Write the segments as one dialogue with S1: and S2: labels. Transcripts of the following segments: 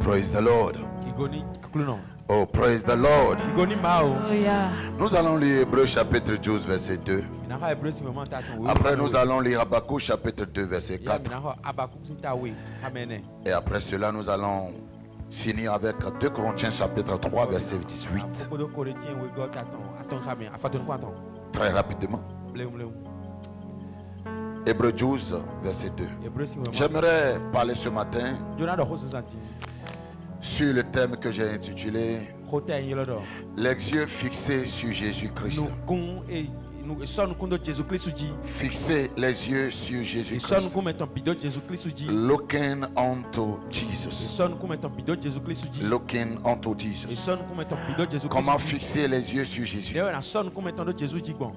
S1: Praise the Lord.
S2: Kigoni akluno.
S1: Oh, praise the Lord.
S2: Kigoni mao.
S1: Nous allons lire Hébreux chapitre 12, verset 2. Après, nous allons lire Habakkuk chapitre 2, verset 4. Et après cela, nous allons finir avec 2 Corinthiens chapitre 3, verset 18. Très rapidement. Hébreux 12, verset 2. J'aimerais parler ce matin sur le thème que j'ai intitulé Les yeux fixés sur Jésus-Christ. Fixer les yeux sur Jésus-Christ. Looking unto Jesus. Looking unto Jesus. Comment fixer les yeux sur Jésus?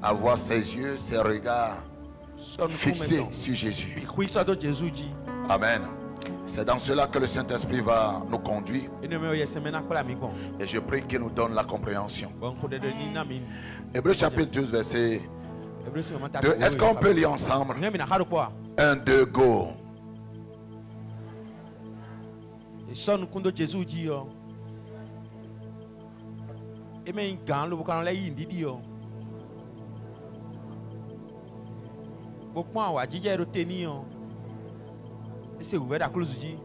S1: Avoir ses yeux, ses regards fixés sur Jésus. Amen. C'est dans cela que le Saint-Esprit va nous conduire. Et je prie qu'il nous donne la compréhension. Hébreux chapitre 12, verset 2. Est-ce qu'on peut lire ensemble? 1, 2, go.
S2: C'est ouvert à close dit.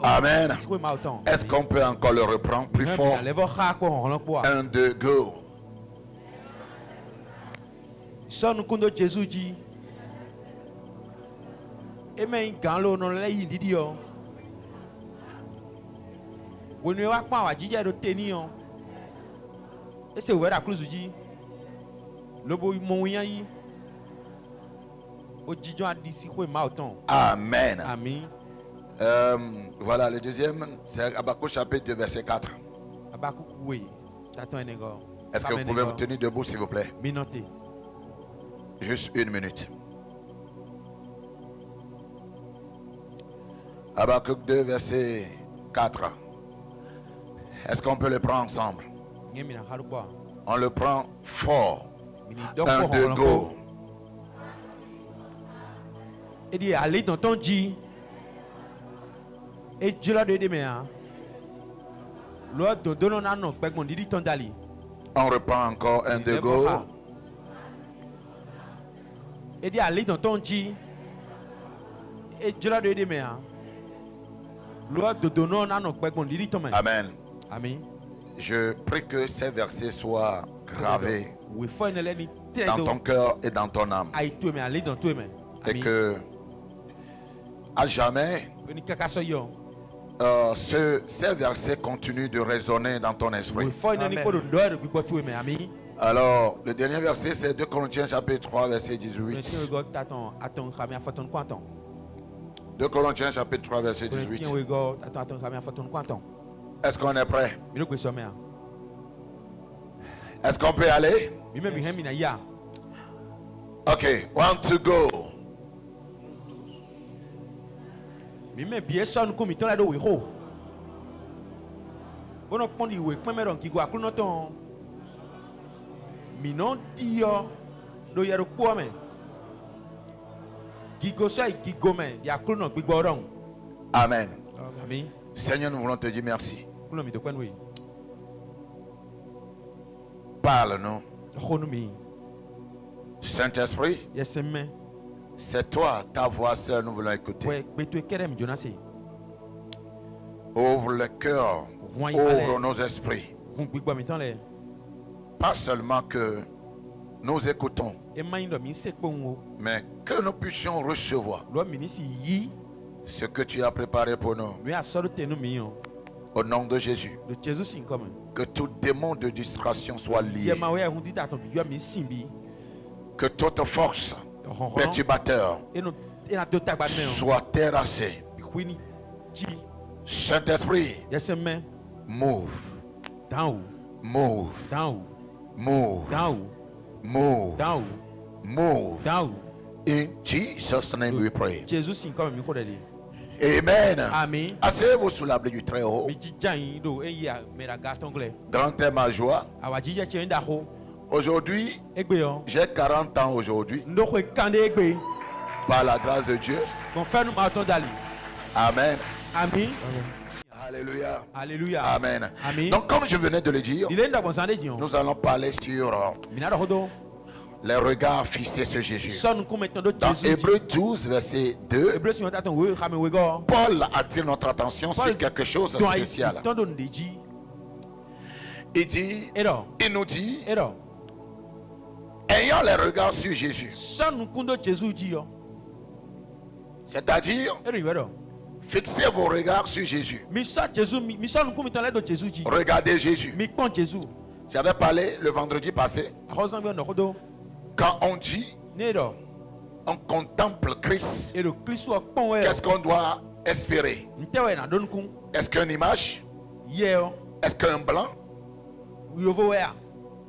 S1: Amen. Est-ce qu'on peut encore le reprendre plus fort? 1, 2, go.
S2: Son kundo Jésus dit. Amen. Galo non la yindi dio. Wonu wa pa wa jije do teni on. Et c'est ouvert à close dit.
S1: Amen.
S2: Amen.
S1: Voilà, le deuxième, c'est Habakkuk chapitre 2, verset 4. Est-ce que vous pouvez vous tenir debout, s'il vous plaît? Juste 1 minute. Habakkuk 2, verset 4. Est-ce qu'on peut le prendre ensemble? On le prend fort. 1, 2, go.
S2: Et dit, allez dans ton dit. Et Dieu l'a donné mes. L'autre de donner un nom, mon dit ton dali.
S1: On reprend encore 1, 2, go.
S2: Et dit, allez dans ton dit. Et Dieu l'a donné mes. L'autre de donner un nom, mon dit ton main.
S1: Amen.
S2: Amen.
S1: Je prie que ces versets soient gravés dans ton cœur et dans ton âme. Et que à jamais ces versets continuent de résonner dans ton esprit. Alors, le dernier verset, c'est 2 Corinthiens chapitre 3, verset 18. 2 Corinthiens chapitre 3, verset 18. Est-ce qu'on est prêt? Est-ce qu'on peut aller? Ok, 1, 2, go. Amen.
S2: Amen.
S1: Seigneur, nous voulons te dire merci. Parle-nous. Saint-Esprit, c'est toi, ta voix seule, nous voulons écouter. Ouvre le cœur, ouvre nos esprits. Pas seulement que nous écoutons, mais que nous puissions recevoir ce que tu as préparé pour nous. Au nom de Jésus. Que tout démon de distraction soit lié. Que toute force perturbateur soit terrassée. Saint-Esprit, move. Move. Move. Move. Move. In Jesus' name we pray. Amen.
S2: Amen.
S1: Asseyez-vous sous l'abri du Très-Haut. Grand est ma joie. Aujourd'hui, j'ai 40 ans aujourd'hui. Par la grâce de Dieu. Amen.
S2: Amen.
S1: Alléluia.
S2: Alléluia.
S1: Amen.
S2: Amen.
S1: Donc comme je venais de le dire, nous allons parler sur les regards fixés sur Jésus. Dans Hébreux 12, verset 2, Paul attire notre attention sur quelque chose de spécial. Il nous dit, ayant les regards sur Jésus, c'est-à-dire fixez vos regards sur Jésus. Regardez Jésus. J'avais parlé le vendredi passé. Quand on dit on contemple Christ, qu'est-ce qu'on doit espérer? Est-ce qu'une image? Est-ce qu'un blanc?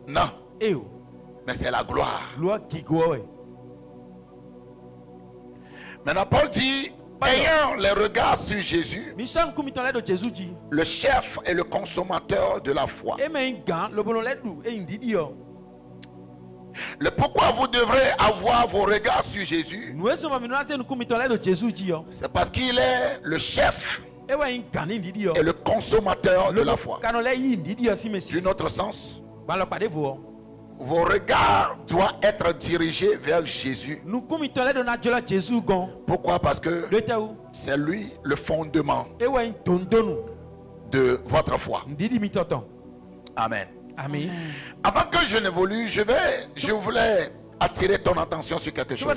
S1: Non. Mais c'est la gloire. Maintenant Paul dit, ayant les regards sur Jésus, le chef et le consommateur de la foi. Le pourquoi vous devrez avoir vos regards sur Jésus, c'est parce qu'il est le chef et le consommateur de la foi. D'une autre sens, vos regards doivent être dirigés vers Jésus. Pourquoi? Parce que c'est lui le fondement de votre foi. Amen.
S2: Amen.
S1: Avant que je n'évolue, je voulais attirer ton attention sur quelque chose.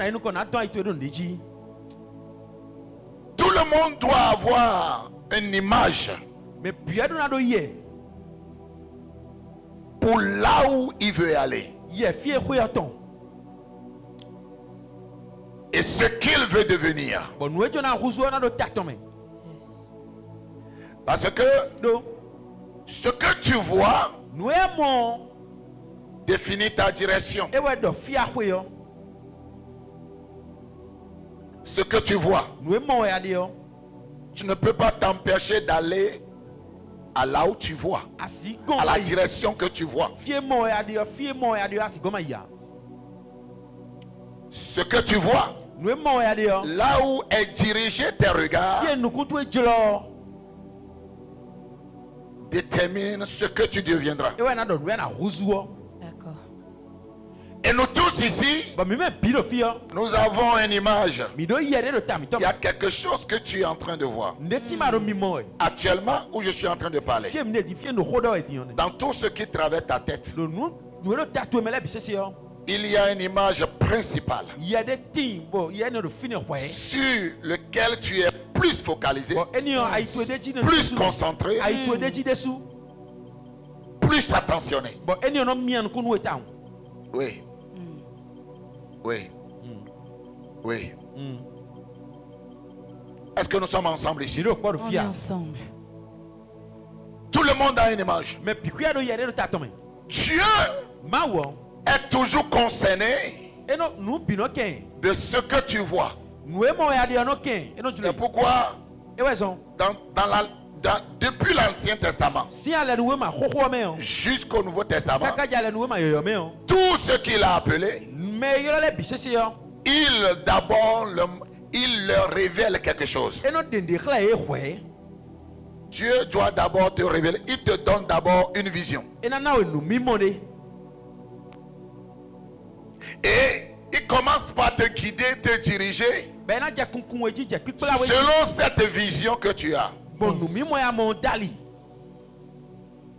S1: Tout le monde doit avoir une image pour là où il veut aller et ce qu'il veut devenir. Parce que ce que tu vois définit ta direction. Ce que tu vois, tu ne peux pas t'empêcher d'aller à là où tu vois, à la direction que tu vois. Ce que tu vois, là où est dirigé tes regards, détermine ce que tu deviendras.
S3: D'accord.
S1: Et nous tous ici, nous avons une image. Il y a quelque chose que tu es en train de voir actuellement où je suis en train de parler. Dans tout ce qui traverse ta tête, il y a une image principale sur lequel tu es plus focalisé, plus concentré, plus attentionné. Oui. Oui. Oui. Est-ce que nous sommes ensemble ici?
S3: On est ensemble.
S1: Tout le monde a une image. Dieu est toujours concerné de ce que tu vois. C'est pourquoi depuis l'Ancien Testament jusqu'au Nouveau Testament, tout ce qu'il a appelé, il leur révèle quelque chose. Dieu doit d'abord te révéler. Il te donne d'abord une vision. Et il commence par te guider, te diriger selon cette vision que tu as.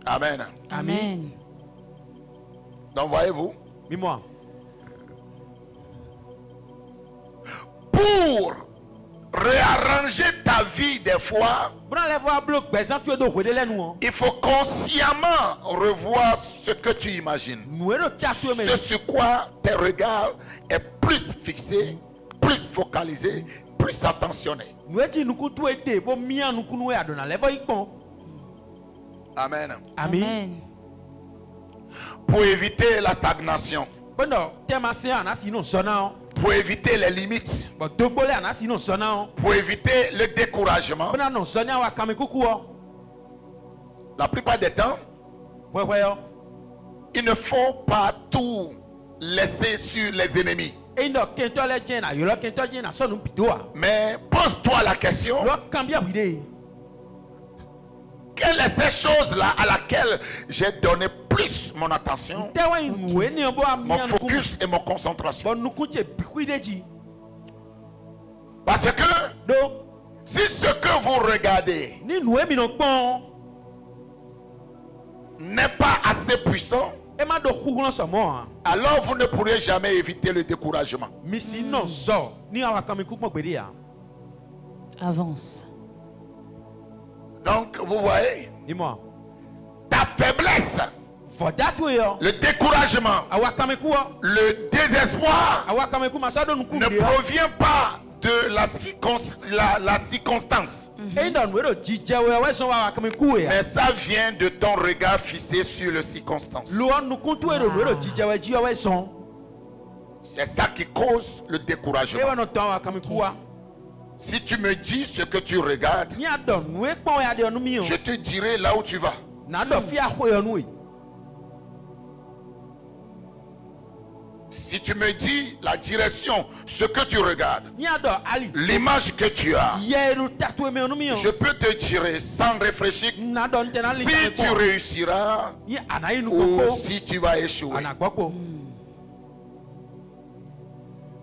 S1: Amen.
S3: Amen.
S1: Donc voyez-vous, pour réarranger ta vie des fois, il faut consciemment revoir ce que tu imagines, ce sur quoi tes regards est plus fixé, plus focalisé, plus attentionné. Amen.
S3: Amen.
S1: Pour éviter la stagnation, pour éviter les limites, pour éviter le découragement, la plupart des temps, il ne faut pas tout laisser sur les ennemis. Mais pose-toi la question. Quelle est cette chose-là à laquelle j'ai donné plus mon attention, mon focus et mon concentration? Parce que si ce que vous regardez n'est pas assez puissant, alors vous ne pourrez jamais éviter le découragement.
S3: Avance.
S1: Donc vous voyez, ta faiblesse, le découragement, le désespoir ne provient pas de la circonstance, mais ça vient de ton regard fixé sur les circonstances. C'est ça qui cause le découragement. Si tu me dis ce que tu regardes, je te dirai là où tu vas. Si tu me dis la direction, ce que tu regardes, l'image que tu as, je peux te dire sans réfléchir si tu réussiras ou si tu vas échouer.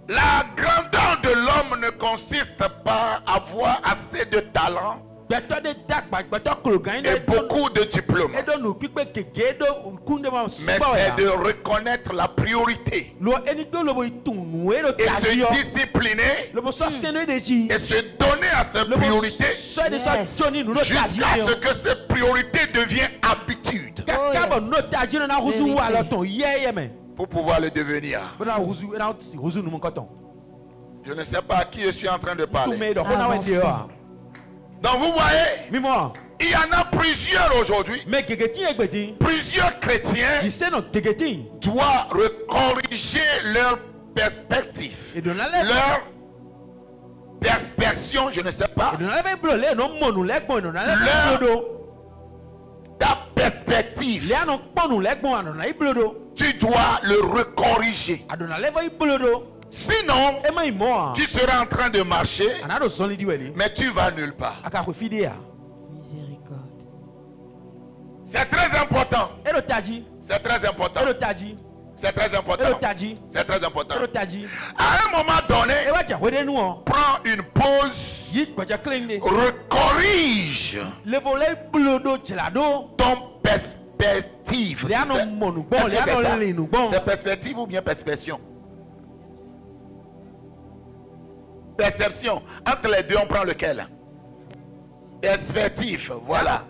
S1: La grandeur de l'homme ne consiste pas à avoir assez de talent et beaucoup de diplômes, mais c'est de reconnaître la priorité et se discipliner et se donner à cette priorité jusqu'à ce que cette priorité devienne habitude pour pouvoir le devenir. Je ne sais pas à qui je suis en train de parler. Donc vous voyez, il y en a plusieurs aujourd'hui. Plusieurs chrétiens doivent recorriger leur perspective, leur perspection, je ne sais pas. Ta perspective, tu dois le recorriger. Sinon, tu seras en train de marcher, mais tu vas nulle part.
S3: Miséricorde.
S1: C'est très important. C'est très important. C'est très important. C'est très important. À un moment donné, prends une pause, recorrige ton perspective. C'est perspective ou bien perception? Perception. Entre les deux, on prend lequel? Perspective. Voilà.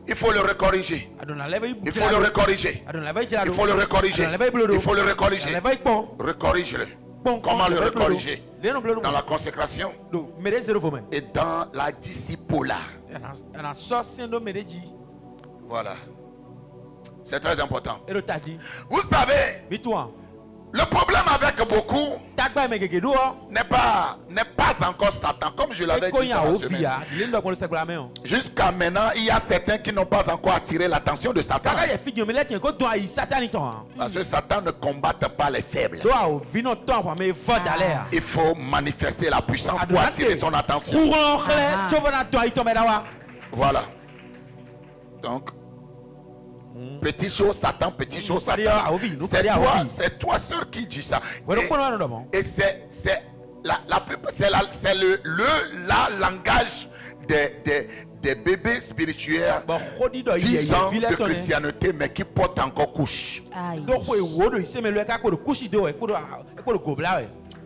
S1: Il faut le recorriger. Il faut le recorriger. Il faut le recorriger. Il faut le recorriger. Recorrige-le. Comment le recorriger? Dans la consécration et dans la discipola. Voilà. C'est très important. Vous savez, le problème avec beaucoup n'est pas encore Satan, comme je l'avais dit dans la semaine. Jusqu'à maintenant, il y a certains qui n'ont pas encore attiré l'attention de Satan. Parce que Satan ne combat pas les faibles. Il faut manifester la puissance pour attirer son attention. Voilà. Donc, petit chose Satan, petit chose Satan. C'est toi seul qui dis ça. Et c'est le langage des bébés spirituels 10 ans de chrétienté, mais qui portent encore couche.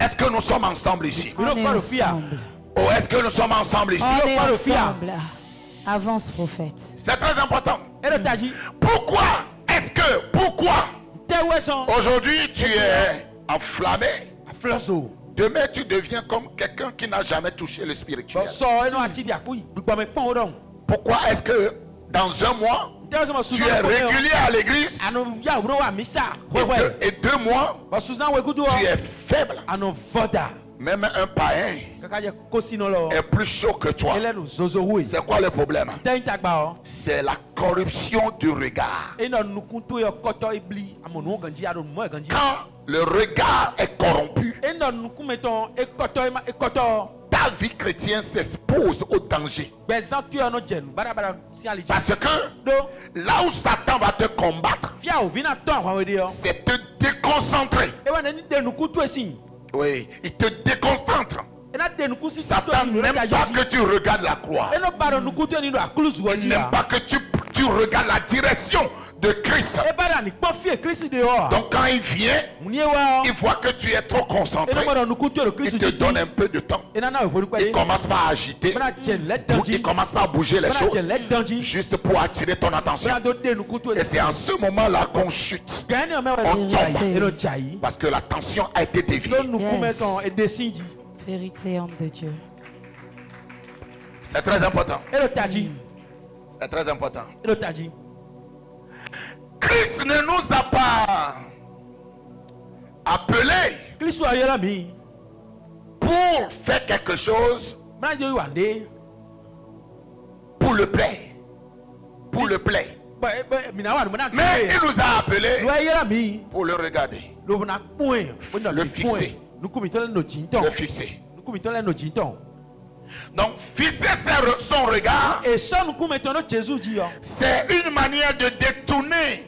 S1: Est-ce que nous sommes ensemble ici?
S3: On est ensemble.
S1: Oh, est-ce que nous sommes ensemble ici?
S3: On est ensemble. Avance, prophète.
S1: C'est très important. Pourquoi aujourd'hui tu es enflammé, demain tu deviens comme quelqu'un qui n'a jamais touché le spirituel? Pourquoi est-ce que dans un mois tu es régulier à l'église et 2 mois tu es faible? Même un païen est plus chaud que toi. C'est quoi le problème? C'est la corruption du regard. Quand le regard est corrompu, ta vie chrétienne s'expose au danger. Parce que là où Satan va te combattre, c'est te déconcentrer. Oui, il te déconcentre. Satan n'aime pas que tu regardes la croix. Il n'aime pas que tu regardes la direction de Christ. Donc quand il vient, il voit que tu es trop concentré. Il te donne un peu de temps. Il commence pas à agiter. Il commence pas à bouger les choses juste pour attirer ton attention. Et c'est en ce moment-là qu'on chute. On tombe. Parce que l'attention a été déviée.
S3: Vérité, homme de Dieu.
S1: C'est très important. C'est très important. Christ ne nous a pas appelés pour faire quelque chose pour le plaire. Pour le plaire. Mais il nous a appelés pour le regarder. Le fixer. Le fixer. Donc fixer son regard, c'est une manière de détourner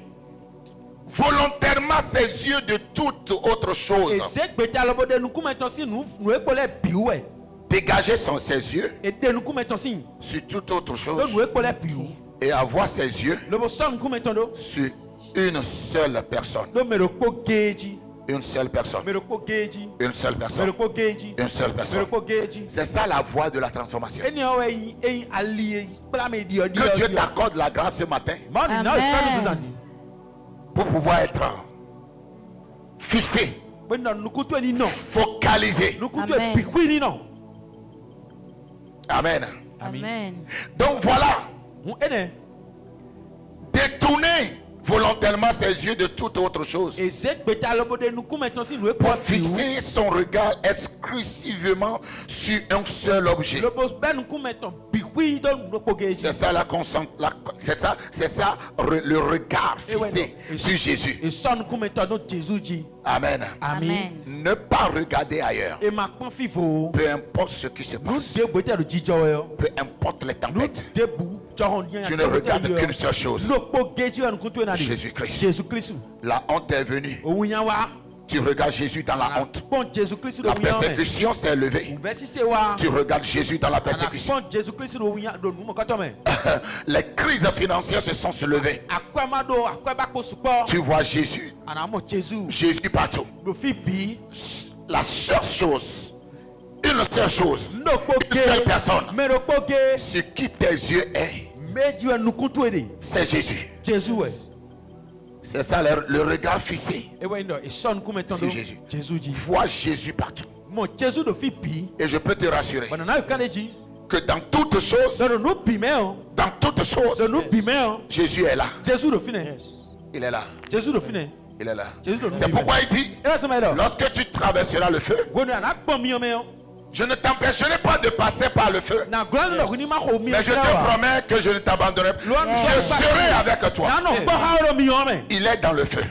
S1: volontairement ses yeux de toute autre chose. Dégager ses yeux sur toute autre chose et avoir ses yeux sur une seule personne. Une seule personne. Une seule personne. Une seule personne. C'est ça la voie de la transformation. Que Dieu t'accorde la grâce ce matin.
S3: Amen.
S1: Pour pouvoir être fixé, focalisé. Amen.
S3: Amen.
S1: Donc voilà. Détourner volontairement ses yeux de toute autre chose pour fixer son regard exclusivement sur un seul objet. C'est ça c'est ça le regard fixé sur Jésus. Amen.
S3: Amen.
S1: Ne pas regarder ailleurs. Peu importe ce qui se passe. Peu importe les tempêtes. Tu ne regardes qu'une seule chose. Jésus-Christ. La honte est venue. Tu regardes Jésus dans la honte. La persécution s'est levée. Tu regardes Jésus dans la persécution. Les crises financières se sont levées. Tu vois Jésus. Jésus partout. La seule chose, une seule chose, une seule personne sur qui tes yeux est, c'est Jésus. C'est ça le regard fixé sur Jésus. Vois Jésus partout. Et je peux te rassurer que dans toutes choses, Jésus est là. Il est là. Il est là. C'est pourquoi il dit, lorsque tu traverseras le feu, je ne t'empêcherai pas de passer par le feu. Mais je te promets que je ne t'abandonnerai pas. Je serai avec toi. Il est dans le feu.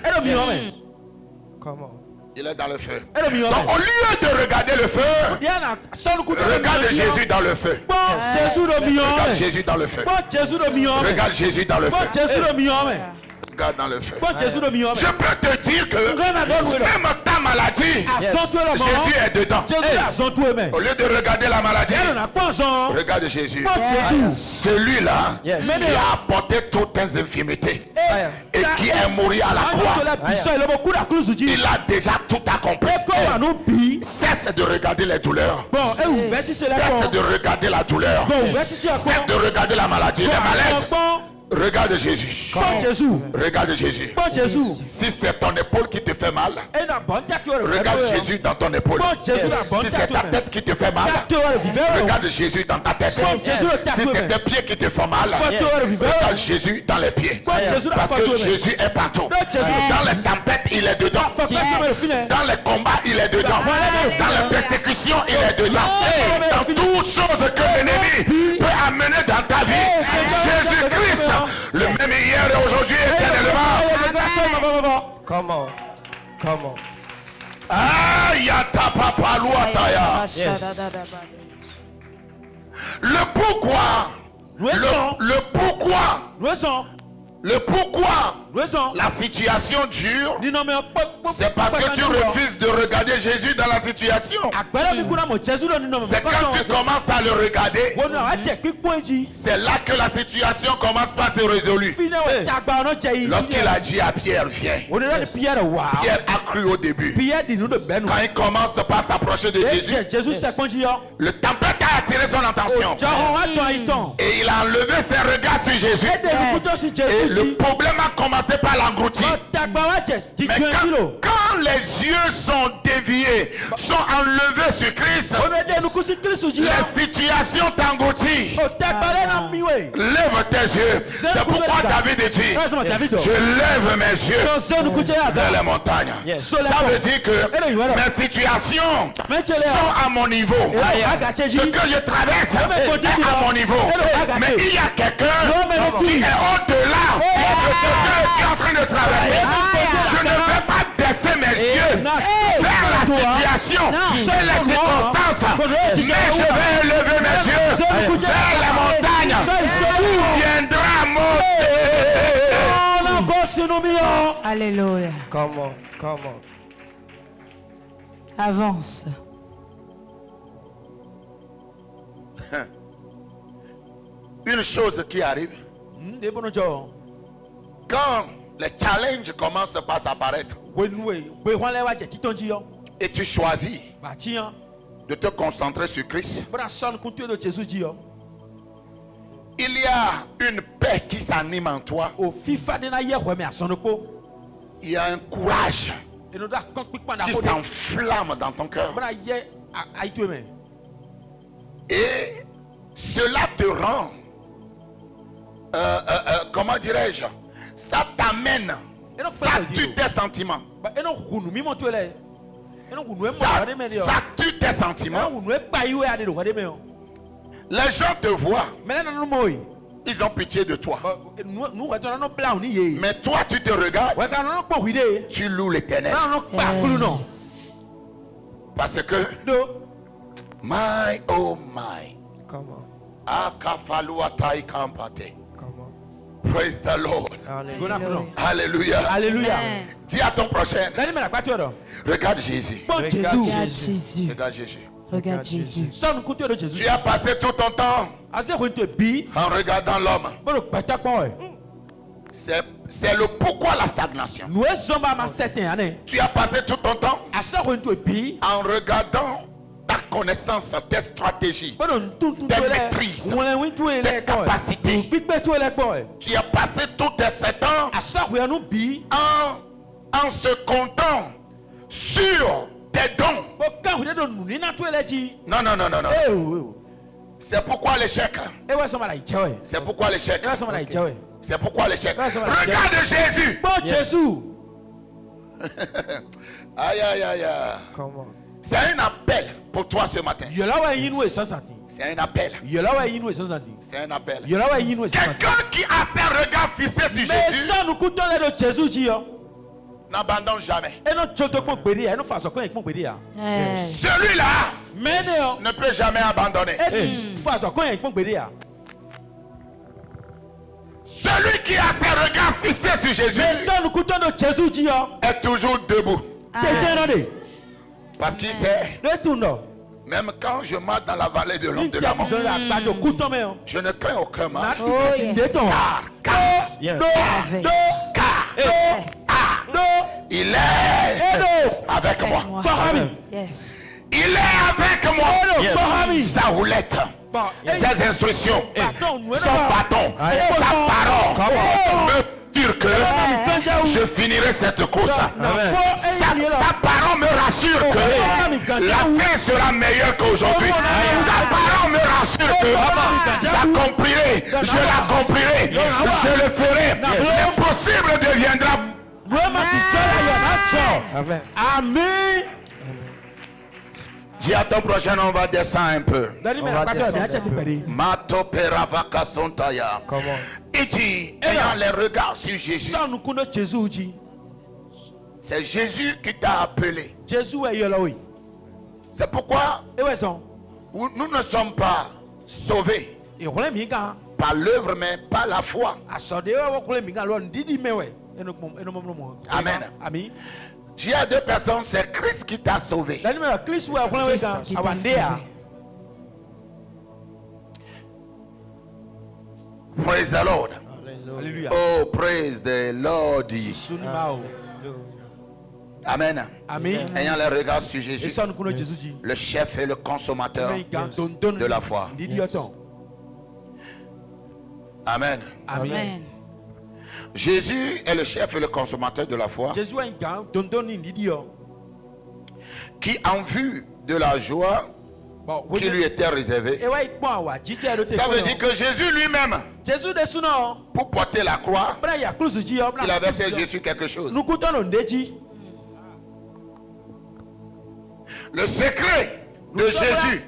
S2: Comment?
S1: Il est dans le feu. Donc au lieu de regarder le feu, regarde Jésus dans le feu. Regarde Jésus dans le feu. Regarde Jésus dans le feu. Regarde dans le feu. Je peux te dire que même ta maladie, Jésus est dedans. Au lieu de regarder la maladie, regarde Jésus. Celui-là qui a apporté toutes tes infirmités et qui est mort à la croix, il a déjà tout accompli. Cesse de regarder les douleurs. Cesse de regarder la douleur. Cesse de regarder la maladie, les malaises. Regarde Jésus. Regarde Jésus. Si c'est ton épaule qui te fait mal, regarde Jésus dans ton épaule. Si c'est ta tête qui te fait mal, regarde Jésus dans ta tête. Si c'est tes pieds qui te font mal, regarde Jésus dans les pieds. Parce que Jésus est partout. Dans les tempêtes, il est dedans. Dans les combats, il est dedans. Dans les persécutions, il est dedans. Dans toutes choses que l'ennemi peut amener dans ta vie, Jésus-Christ, le même hier et aujourd'hui éternellement.
S4: Come on.
S1: Ah, yata papa luataya. Le pourquoi. Le pourquoi la situation dure, c'est parce que tu refuses de regarder Jésus dans la situation. C'est quand tu commences à le regarder, c'est là que la situation commence par se résoudre. Lorsqu'il a dit à Pierre, viens, Pierre a cru au début. Quand il commence par s'approcher de Jésus, le tempête a attiré son attention. Et il a enlevé ses regards sur Jésus. Et le problème a commencé par l'engloutir. Mais quand les yeux sont déviés, sont enlevés sur Christ, les situations t'engloutissent. Lève tes yeux. C'est pourquoi David dit, je lève mes yeux vers les montagnes. Ça veut dire que mes situations sont à mon niveau. Ce que je traverse est à mon niveau. Mais il y a quelqu'un qui est au-delà de ce que je suis en train de traverser. Je ne vais pas baisser mes yeux vers la situation, vers les circonstances, mais je vais élever mes yeux vers la montagne où viendra mon Dieu.
S3: Alléluia.
S4: Come on.
S3: Avance.
S1: Une chose qui arrive, quand les challenges commencent par s'apparaître et tu choisis de te concentrer sur Christ, il y a une paix qui s'anime en toi. Il y a un courage qui s'enflamme dans ton cœur. Et cela te rend, comment dirais-je, ça t'amène, ça tue tes sentiments. Ça tue tes sentiments. Les gens te voient, ils ont pitié de toi. Mais toi, tu te regardes, tu loues l'Éternel. Parce que, my oh my,
S4: Come on.
S1: praise the Lord.
S4: Hallelujah.
S1: Alléluia. Dis à ton prochain, regarde Jésus. Regarde Jésus.
S3: Regarde Jésus.
S1: Tu as passé tout ton temps en regardant l'homme. C'est le pourquoi la stagnation. Tu as passé tout ton temps en regardant ta connaissance, tes stratégies, tes maîtrises, tes capacités. Tu as passé tous tes 7 ans en se comptant sur tes dons. Non. C'est pourquoi l'échec. C'est pourquoi l'échec. C'est pourquoi l'échec. Regarde Jésus. Aïe.
S4: Come on.
S1: C'est un appel pour toi ce matin. C'est un appel. C'est un appel. Quelqu'un qui a ses regards fixés sur Jésus n'abandonne jamais. Celui-là ne peut jamais abandonner. Celui qui a ses regards fixés sur Jésus est toujours debout. Parce qu'il sait, même quand je marche dans la vallée de l'ombre de la mort, je ne crains aucun mal. Il est avec moi.
S3: Yes.
S1: Il est avec moi. Sa roulette ses instructions, son bâton, sa parole me dire que je finirai cette course. Sa parole me rassure que la fin sera meilleure qu'aujourd'hui. Sa parole me rassure que j'accomplirai, je l'accomplirai, je le ferai. L'impossible deviendra.
S2: Amen. Amen.
S1: Dis à ton prochain, on va descendre un peu. Il dit, ayant les regards sur Jésus, c'est Jésus qui t'a appelé. C'est pourquoi nous ne sommes pas sauvés par l'œuvre, mais par la foi. Amen. Dis à deux personnes, c'est Christ qui t'a sauvé. Praise the Lord.
S2: Hallelujah.
S1: Oh, praise the Lord. Amen.
S2: Amen.
S1: Ayant les regards sur Jésus, le chef et le consommateur de la foi. Amen.
S2: Amen.
S1: Jésus est le chef et le consommateur de la foi, qui en vue de la joie qui lui était réservée, ça veut dire que Jésus lui-même, pour porter la croix, il avait ses yeux sur quelque chose. Le secret de Jésus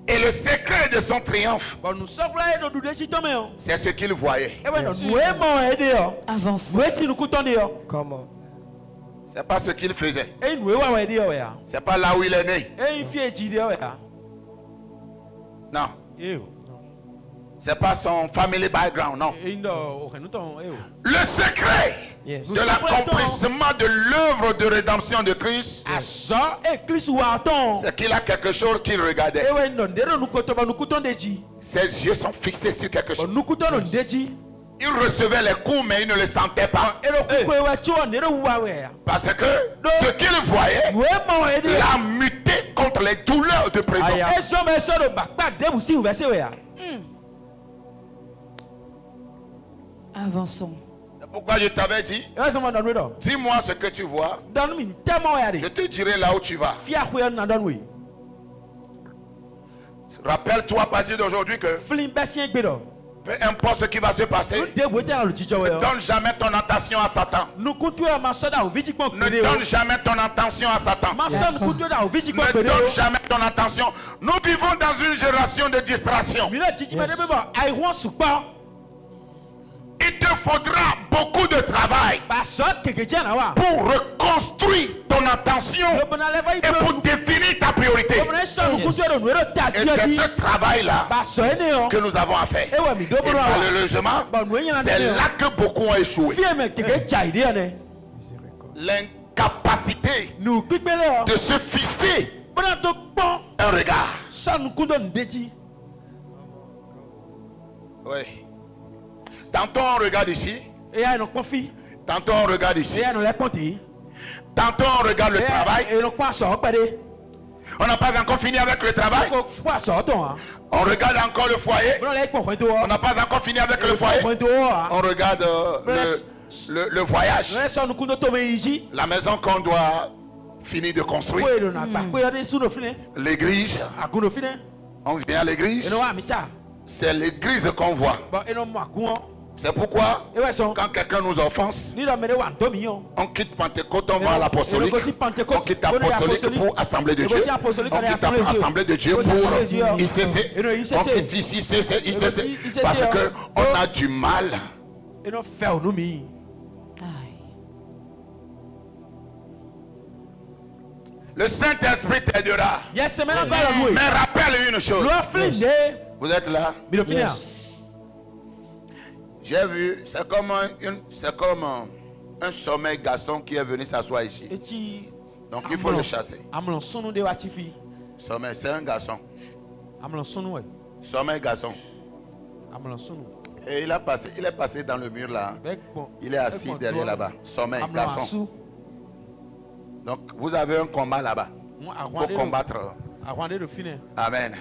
S1: et le secret de son triomphe, c'est ce qu'il voyait.
S3: Avance.
S4: Comment?
S1: C'est pas ce qu'il faisait. C'est pas là où il est né. Non. C'est pas son family background, non. Le secret de l'accomplissement de l'œuvre de rédemption de Christ, c'est qu'il a quelque chose qu'il regardait. Ses yeux sont fixés sur quelque chose. Il recevait les coups, mais il ne les sentait pas. Parce que ce qu'il voyait l'a muté contre les douleurs de prison.
S3: Avançons.
S1: C'est pourquoi je t'avais dit, dis-moi ce que tu vois, je te dirai là où tu vas. Rappelle-toi à partir d'aujourd'hui que peu importe ce qui va se passer, ne donne jamais ton attention à Satan. Ne donne jamais ton attention à Satan. Ne donne jamais ton attention. Nous vivons dans une génération de distraction. Il te faudra beaucoup de travail pour reconstruire ton attention et pour définir ta priorité. Et c'est ce travail-là que nous avons à faire. Et malheureusement, c'est là que beaucoup ont échoué. L'incapacité de se fixer un regard. Oui. Tantôt on regarde ici. Tantôt on regarde ici. Tantôt on regarde le travail. On n'a pas encore fini avec le travail. On regarde encore le foyer. On n'a pas encore fini avec le foyer. On regarde le voyage. La maison qu'on doit finir de construire. L'église. On vient à l'église. C'est l'église qu'on voit. C'est pourquoi, quand quelqu'un nous offense, on quitte Pentecôte, on va à l'apostolique. On quitte l'apostolique pour Assemblée de Dieu. On quitte l'Assemblée de Dieu pour ICC. On quitte ici, ICC. Parce qu'on a du mal. Le Saint-Esprit t'aidera. Mais rappelle une chose. Vous êtes là? J'ai vu, c'est comme un sommeil garçon qui est venu s'asseoir ici. Donc il faut le chasser. Sommeil, c'est un garçon. Sommeil garçon. Et il est passé dans le mur là. Il est assis derrière là-bas. Sommeil garçon. Donc vous avez un combat là-bas. Il faut combattre Amen.
S3: Amen.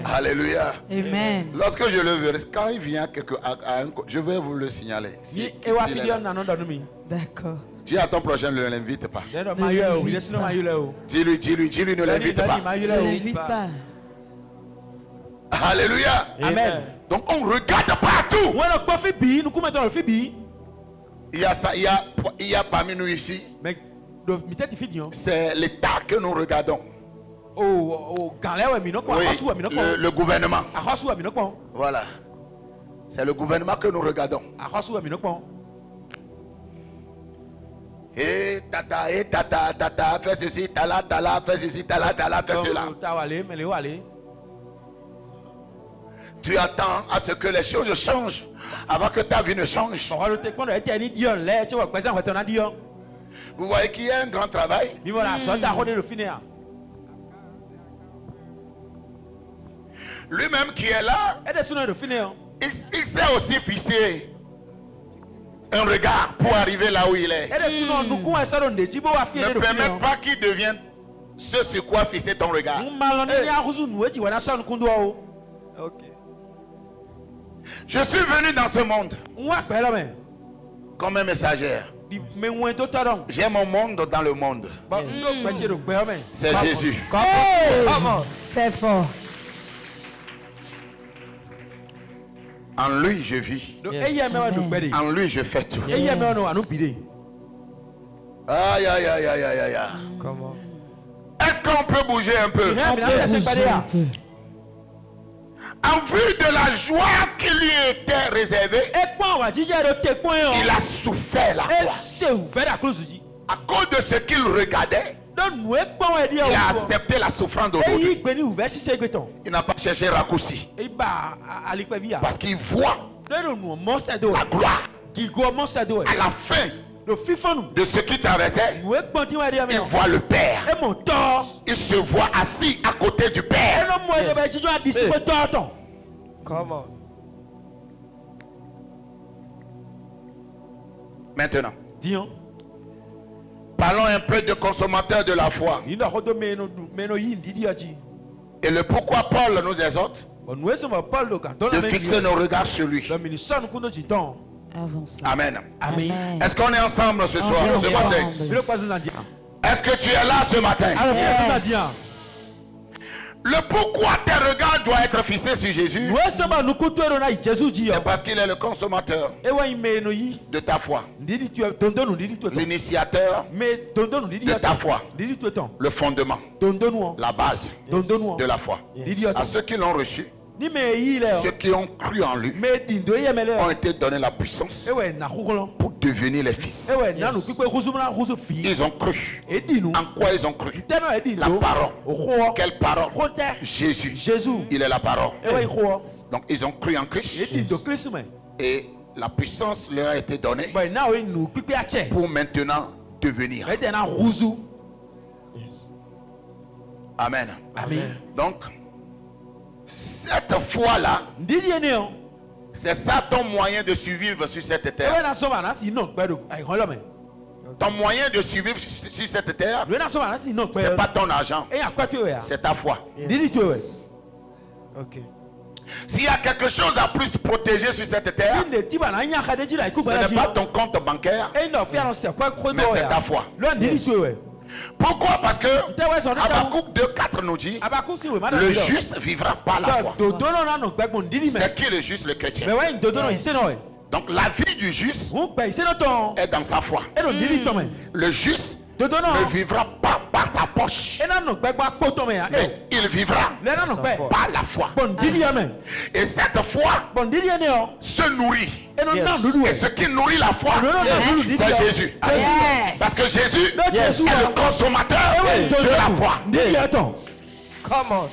S1: Alléluia.
S3: Amen.
S1: Lorsque je le verrai, quand il vient je vais vous le signaler.
S3: D'accord.
S1: Dis à ton prochain, ne l'invite pas. Dis-lui, ne l'invite pas.
S3: Ne l'invite pas.
S1: Alléluia.
S2: Amen.
S1: Donc on regarde partout. Il y a parmi nous ici, c'est l'État que nous regardons. Le gouvernement. Voilà. C'est le gouvernement que nous regardons. Et tata, fais ceci, tala, fais ceci, tala, fais cela. Tu attends à ce que les choses changent avant que ta vie ne change. Vous voyez qu'il y a un grand travail. Lui-même qui est là, il sait aussi fixer un regard pour arriver là où il est. Ne permets pas qu'il devienne ce sur quoi fixer ton regard.
S4: Okay.
S1: Je suis venu dans ce monde comme un messager. J'ai mon monde dans le monde. C'est Jésus.
S3: C'est fort.
S1: En lui je vis. En lui je fais tout. Aïe, aïe, aïe, aïe, aïe, aïe.
S4: Comment?
S1: Est-ce qu'on peut bouger un peu? En vue de la joie qui lui était réservée, il a souffert la croix. À cause de ce qu'il regardait, il a accepté la souffrance d'aujourd'hui. Il n'a pas cherché raccourci. Parce qu'il voit la gloire. À la fin de ce qui traversait, il voit le Père. Il se voit assis à côté du Père.
S4: Comment?
S1: Maintenant, parlons un peu de consommateurs de la foi. Et le pourquoi Paul nous exhorte de fixer nos regards sur lui. Amen.
S3: Amen.
S1: Est-ce qu'on est ensemble ce soir, ce matin? Est-ce que tu es là ce matin?
S3: Yes.
S1: Le pourquoi tes regards doivent être fixés sur Jésus, c'est parce qu'il est le consommateur de ta foi, l'initiateur de ta foi, le fondement, la base de la foi. À ceux qui l'ont reçu, ceux qui ont cru en lui ont été donnés la puissance pour devenir les fils. Ils ont cru. En quoi ils ont cru? La parole. Quelle parole? Jésus. Il est la parole. Donc ils ont cru en Christ. Et la puissance leur a été donnée pour maintenant devenir. Amen. Donc cette foi-là, c'est ça ton moyen de survivre sur cette terre. Ton moyen de survivre sur cette terre, c'est pas ton argent, c'est ta foi.
S4: Ok.
S1: S'il y a quelque chose à plus protéger sur cette terre, ce n'est pas ton compte bancaire, mais c'est ta foi. Pourquoi? Parce que Habakkuk 2:4 nous dit, le juste vivra par la foi. C'est qui le juste? Le chrétien. Donc la vie du juste est dans sa foi. Le juste ne vivra pas par sa poche, mais il vivra par la foi. Et cette foi se nourrit. Et ce qui nourrit la foi, c'est Jésus. Parce que Jésus est le consommateur de la foi.
S4: Come on.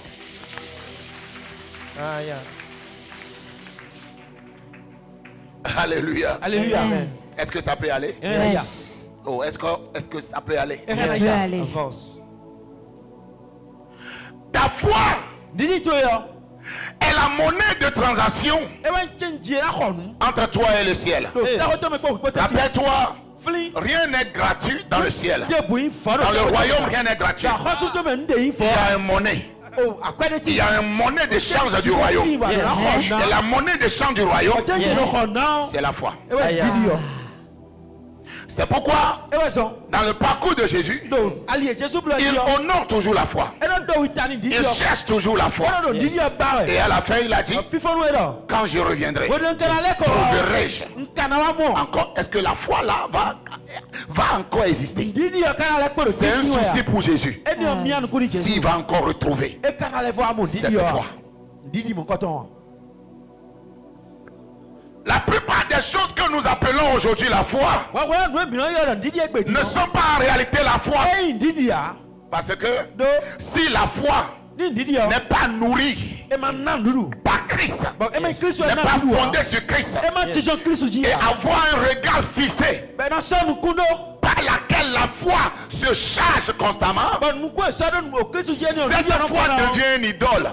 S4: Ah, yeah.
S1: Alléluia.
S3: Amen.
S1: Est-ce que ça peut aller?
S3: Yes.
S1: Oh, est-ce que ça peut aller?
S3: Ça peut aller.
S4: Avance.
S1: Ta foi est la monnaie de transaction entre toi et le ciel. Rappelle-toi Rien n'est gratuit dans le ciel. Dans le royaume, rien n'est gratuit. Il y a une monnaie. Il y a une monnaie d'échange du royaume. Et la monnaie d'échange du royaume, c'est la foi. C'est pourquoi, dans le parcours de Jésus, il honore toujours la foi. Il cherche toujours la foi. Et à la fin, il a dit, quand je reviendrai, trouverai-je encore. Est-ce que la foi là va encore exister? C'est un souci pour Jésus. S'il va encore retrouver cette foi. La plupart des choses que nous appelons aujourd'hui la foi ne sont pas en réalité la foi. Parce que si la foi n'est pas nourrie par Christ, n'est pas fondée sur Christ, et avoir un regard fixé par laquelle la foi se charge constamment, cette foi devient une idole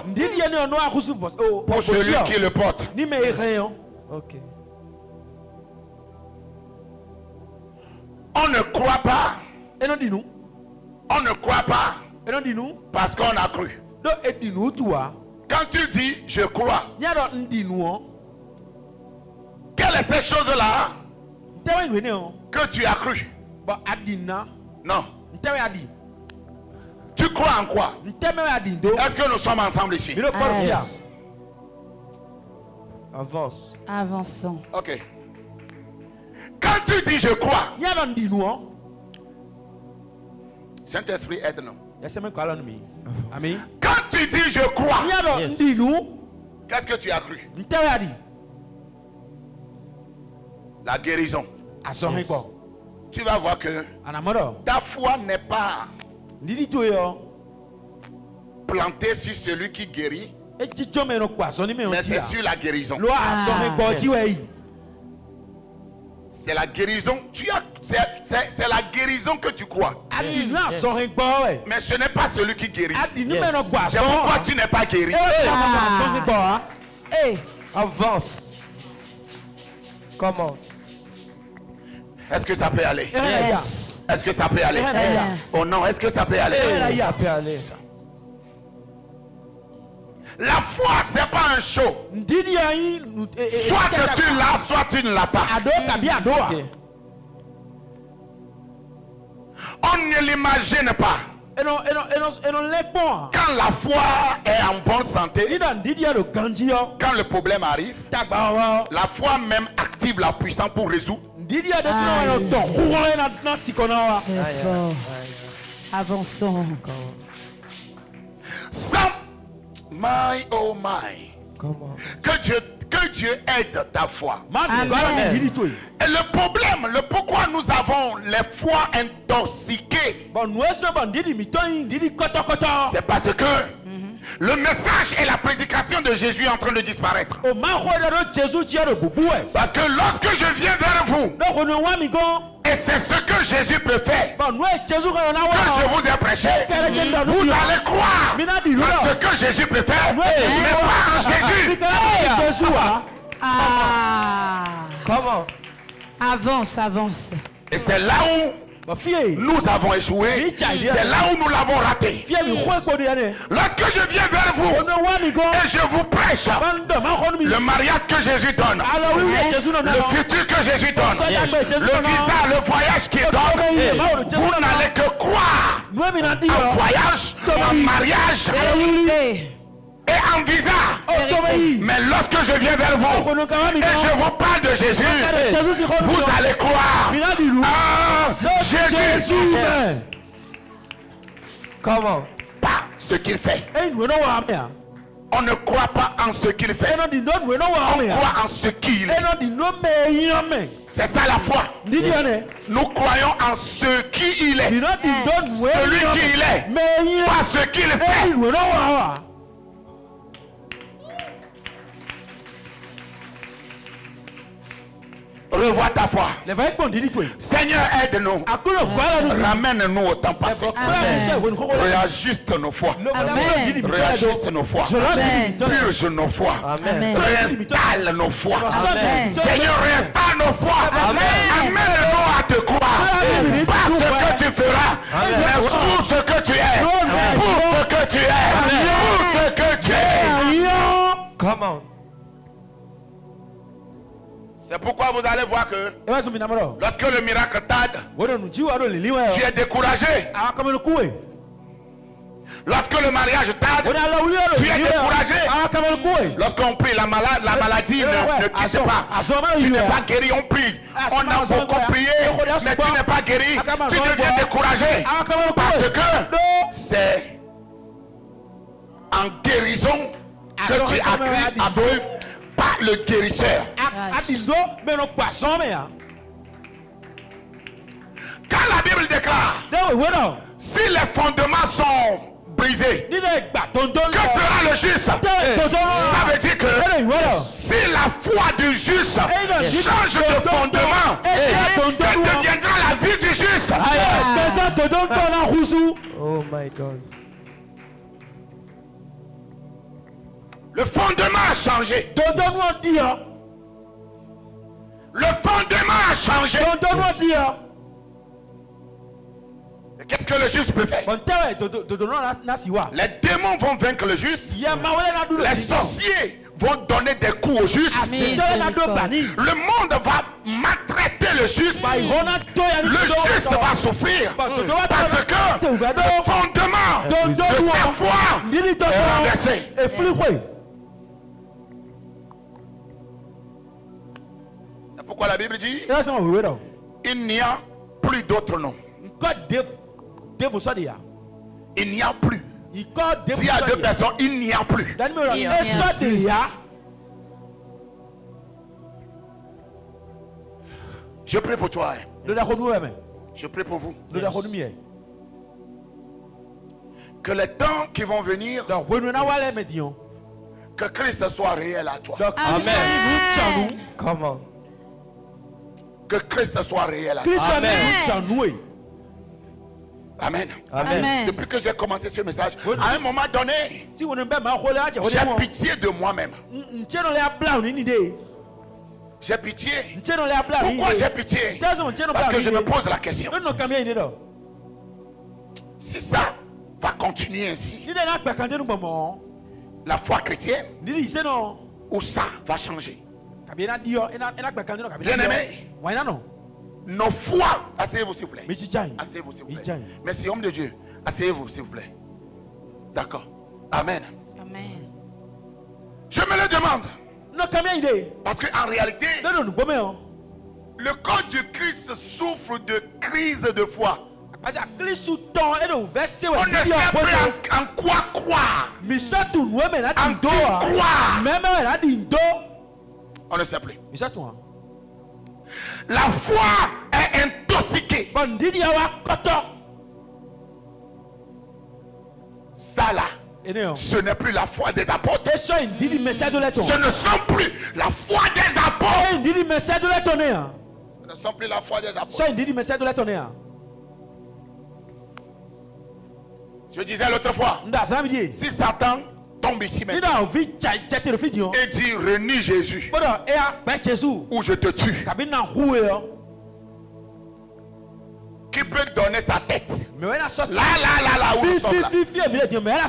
S1: pour celui qui le porte.
S4: Okay.
S1: On ne croit pas. On ne croit pas parce qu'on a cru. Quand tu dis je crois, quelle est cette chose-là que tu as cru? Non. Tu crois en quoi? Est-ce que nous sommes ensemble ici?
S3: Yes.
S4: Avance.
S3: Avançons.
S1: Ok. Quand tu dis je crois, Saint-Esprit aide-nous. Quand tu dis je crois, qu'est-ce que tu as cru? La guérison. Tu vas voir que ta foi n'est pas plantée sur celui qui guérit, mais c'est sur la guérison. C'est la guérison. C'est la guérison que tu crois. Mais ce n'est pas celui qui guérit. C'est pourquoi tu n'es pas guéri.
S4: Avance. Comment?
S1: Est-ce que ça peut aller?
S3: Yes.
S1: Est-ce que ça peut aller? Oh non, est-ce que ça peut aller? La foi, c'est pas un show. Soit que tu l'as, soit tu ne l'as pas.
S4: Okay.
S1: On ne l'imagine pas. Quand la foi est en bonne santé, quand le problème arrive, la foi même active la puissance pour résoudre.
S3: C'est fort. Avançons.
S1: My oh my. Que Dieu aide ta foi.
S3: Amen.
S1: Et le problème, le pourquoi nous avons les foi intoxiquées, c'est parce que le message et la prédication de Jésus est en train de disparaître. Parce que lorsque je viens vers vous, et c'est ce que Jésus peut faire, que je vous ai prêché, vous allez croire à ce que Jésus peut faire, mais pas en Jésus.
S4: Comment?
S3: Avance.
S1: Et c'est là où nous avons échoué. C'est là où nous l'avons raté. Lorsque je viens vers vous et je vous prêche le mariage que Jésus donne, le futur que Jésus donne, le visa, le voyage qu'il donne, vous n'allez que croire en voyage, en mariage et en visa. Mais lorsque je viens vers vous et je vous parle de Jésus, vous allez croire en Jésus.
S4: Comment?
S1: Pas ce qu'il fait. On ne croit pas en ce qu'il fait. On croit en ce qu'il est. C'est ça la foi. Nous croyons en ce qui il est. Celui qui il est. Pas ce qu'il fait. Revois ta foi. Seigneur, aide-nous. Ramène-nous au temps passé. Réajuste nos foi. Réajuste nos foi. Purge nos foi. Réinstalle nos foi. Seigneur, réinstalle nos foi. Amène-nous à te croire. Pas ce que tu feras, mais pour ce que tu es. Pour ce que tu es. Pour ce que tu es.
S4: Come on.
S1: C'est pourquoi vous allez voir que lorsque le miracle tarde, tu es découragé. Lorsque le mariage tarde, tu es découragé. Lorsqu'on prie, la maladie ne quitte pas. Tu n'es pas guéri, on prie. On a beaucoup prié, mais tu n'es pas guéri. Tu deviens découragé. Parce que c'est en guérison que tu as crié à Dieu, pas le guérisseur. Quand la Bible déclare, si les fondements sont brisés, que fera le juste? Ça veut dire que si la foi du juste change de fondement, que deviendra la vie du juste?
S4: Oh my God.
S1: Le fondement a changé. Le fondement a changé. Et qu'est-ce que le juste peut faire? Les démons vont vaincre le juste. Les sorciers vont donner des coups au juste. Le monde va maltraiter le juste. Le juste va souffrir. Parce que le fondement de sa foi est renversé. C'est pourquoi la Bible dit il n'y a plus d'autre nom. Il n'y a plus. S'il y a deux personnes, il n'y a plus. Je prie pour toi. Je prie pour vous. Que les temps qui vont venir, que Christ soit réel à toi.
S4: Amen. Come on.
S1: Que Christ soit réel à toi. Amen.
S4: Amen.
S1: Depuis que j'ai commencé ce message, à un moment donné, j'ai pitié de moi-même. J'ai pitié. Pourquoi j'ai pitié? Parce que je me pose la question. Si ça va continuer ainsi, la foi chrétienne, ou ça va changer? Bien aimé, nos foi, asseyez-vous s'il vous plaît. Asseyez-vous s'il vous plaît. Merci homme de Dieu, asseyez-vous s'il vous plaît. D'accord. Amen.
S3: Amen.
S1: Je me le demande. Parce qu'en réalité, le corps du Christ souffre de crise de foi. On ne sait plus en quoi croire. En qui croire. On ne sait plus. La foi est intoxiquée. Ça là, ce n'est plus la foi des apôtres. Ce ne sont plus la foi des apôtres. Ce ne sont plus la foi des apôtres. Je disais l'autre fois, si Satan tombe ici maintenant et dit renie Jésus ou je te tue, qui peut donner sa tête? Là où nous sommes là.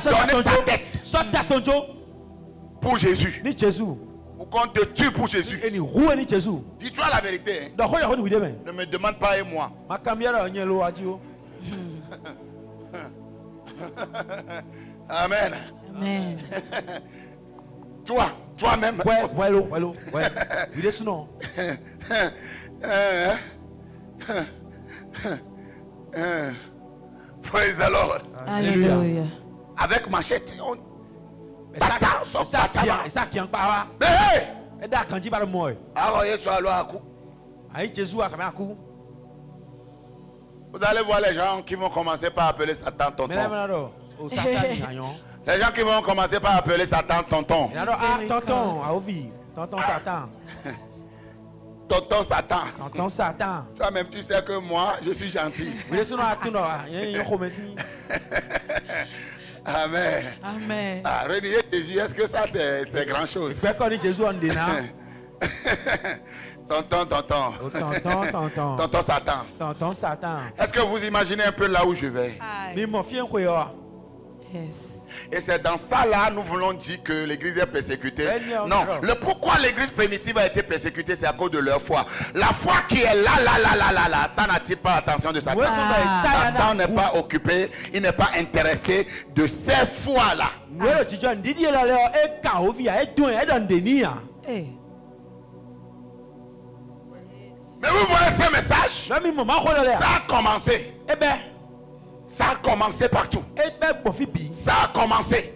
S1: Donner sa tête pour Jésus. Ou qu'on te tue pour Jésus. Dis-toi la vérité. Hein. Ne me demande pas et moi. Amen.
S3: Amen.
S1: Toi-même. Praise the Lord.
S3: Alléluia.
S1: Avec machette. Vous allez voir les gens qui vont commencer par appeler Satan tonton. Les gens qui vont commencer par appeler Satan tonton.
S2: Tonton Satan.
S1: Tonton Satan.
S2: Tonton Satan.
S1: Toi-même, tu sais que moi, je suis gentil. Amen.
S3: Amen.
S1: Ah, renier Jésus, est-ce que ça c'est grand chose? Tonton Satan. Est-ce que vous imaginez un peu là où je vais?
S3: Yes.
S1: Et c'est dans ça là nous voulons dire que l'église est persécutée. Non, le pourquoi l'église primitive a été persécutée, c'est à cause de leur foi. La foi qui est là, ça n'attire pas l'attention de Satan. Satan n'est pas occupé, il n'est pas intéressé de ces foi là. Mais vous voyez ce message? Ça a commencé. Ça a commencé partout. Ça a commencé.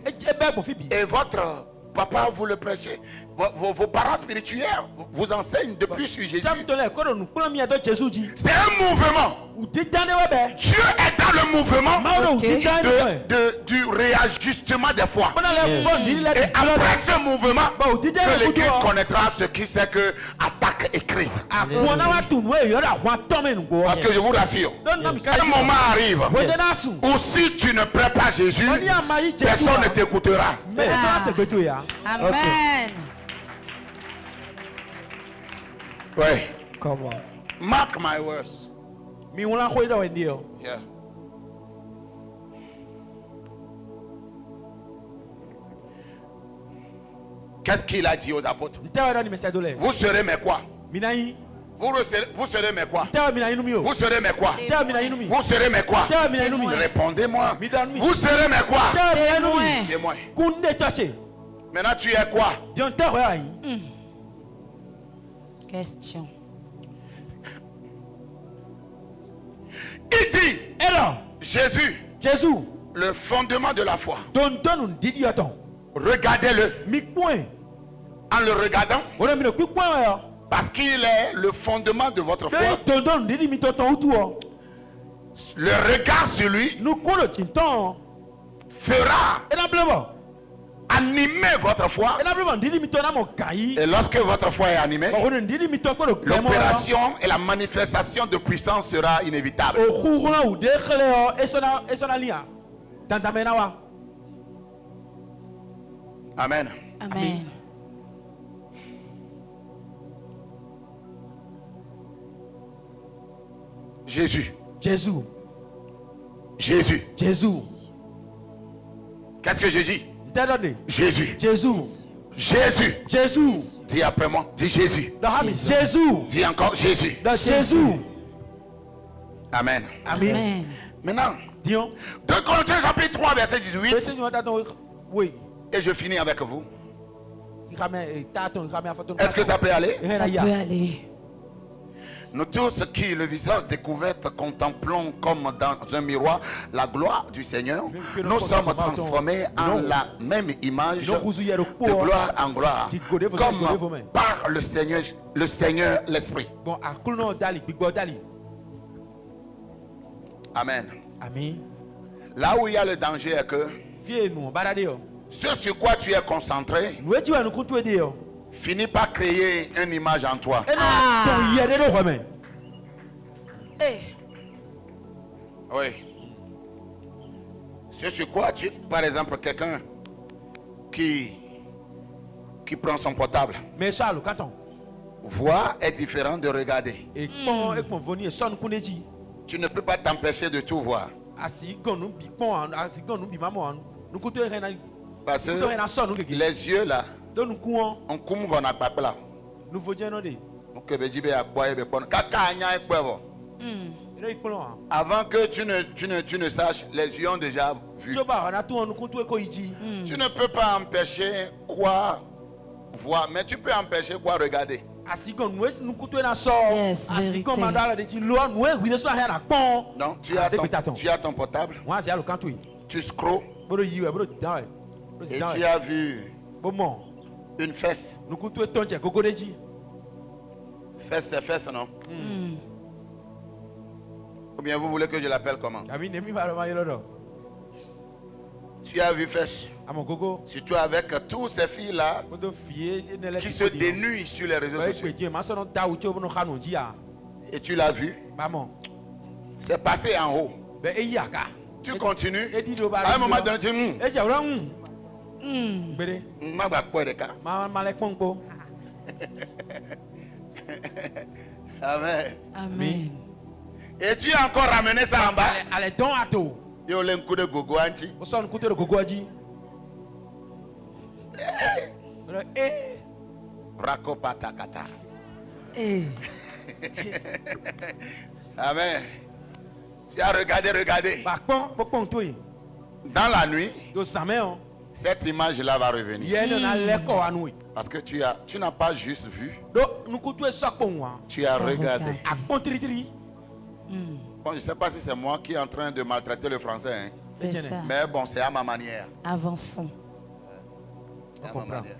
S1: Et votre papa vous le prêchez. Vos parents spirituels vous enseignent depuis sur Jésus. C'est un mouvement. Dieu est dans le mouvement du réajustement des foi. Et après ce mouvement, que l'église connaîtra ce qui c'est que attaque et crise. Parce que je vous rassure, un moment arrive où si tu ne prêtes pas Jésus, personne ne t'écoutera.
S3: Amen.
S1: Oui.
S4: Come on.
S1: Mark my words. Yeah. Qu'est-ce qu'il a dit aux apôtres? Vous serez mes quoi? Vous serez mes quoi? Vous serez mes quoi? Vous serez mes quoi? Répondez-moi. Vous serez mes quoi? Témoins. Maintenant tu es quoi?
S3: Question.
S1: Il dit, Jésus, le fondement de la foi. Regardez-le. En le regardant, parce qu'il est le fondement de votre foi. Le regard sur lui fera animer votre foi. Et lorsque votre foi est animée, l'opération et la manifestation de puissance sera inévitable. Amen.
S3: Amen.
S1: Jésus.
S2: Jésus.
S1: Qu'est-ce que j'ai dit? Jésus. Dis après moi. Dis Jésus. Dis encore Jésus. Amen. Maintenant, 2 Corinthiens chapitre 3 verset 18. Et je finis avec vous. Est-ce que ça peut aller?
S3: Ça peut aller.
S1: Nous tous qui, le visage découvert, contemplons comme dans un miroir la gloire du Seigneur. Nous sommes transformés en la même image de gloire en gloire, comme par le Seigneur l'Esprit. Amen. Là où il y a le danger est que ce sur quoi tu es concentré finit par créer une image en toi. Oui. Ce sur quoi tu, par exemple, quelqu'un qui prend son portable, voir est différent de regarder. Tu ne peux pas t'empêcher de tout voir. Parce que les yeux là, on couvre n'a pas là. Avant que tu ne saches, les yeux ont déjà vu. Tu ne peux pas empêcher quoi voir, mais tu peux empêcher quoi regarder.
S3: Yes, vérité.
S1: Non, tu as ton portable. Tu scrolles. Et tu as vu une fesse. Fesse, c'est fesse, non? Ou bien vous voulez que je l'appelle comment? Tu as vu fesse. Surtout avec tous ces filles-là qui se dénudent sur les réseaux sociaux. Et tu l'as vu. C'est passé en haut. Tu continues. À un moment donné, tu dis Amen.
S3: Amen.
S1: Et tu as encore ramené ça en bas.
S2: Allez, don à tout.
S1: Yo le coup de gogo anti.
S2: On sort un coup de gogo anti.
S1: Rakopatakata.
S3: Eh.
S1: Amen. Tu as regardé. Dans la nuit, cette image-là va revenir. Parce que tu n'as pas juste vu. Tu as regardé. Bon, je ne sais pas si c'est moi qui est en train de maltraiter le français. Hein.
S3: C'est ça.
S1: Mais bon, c'est à ma manière.
S3: Avançons.
S1: C'est à ma manière.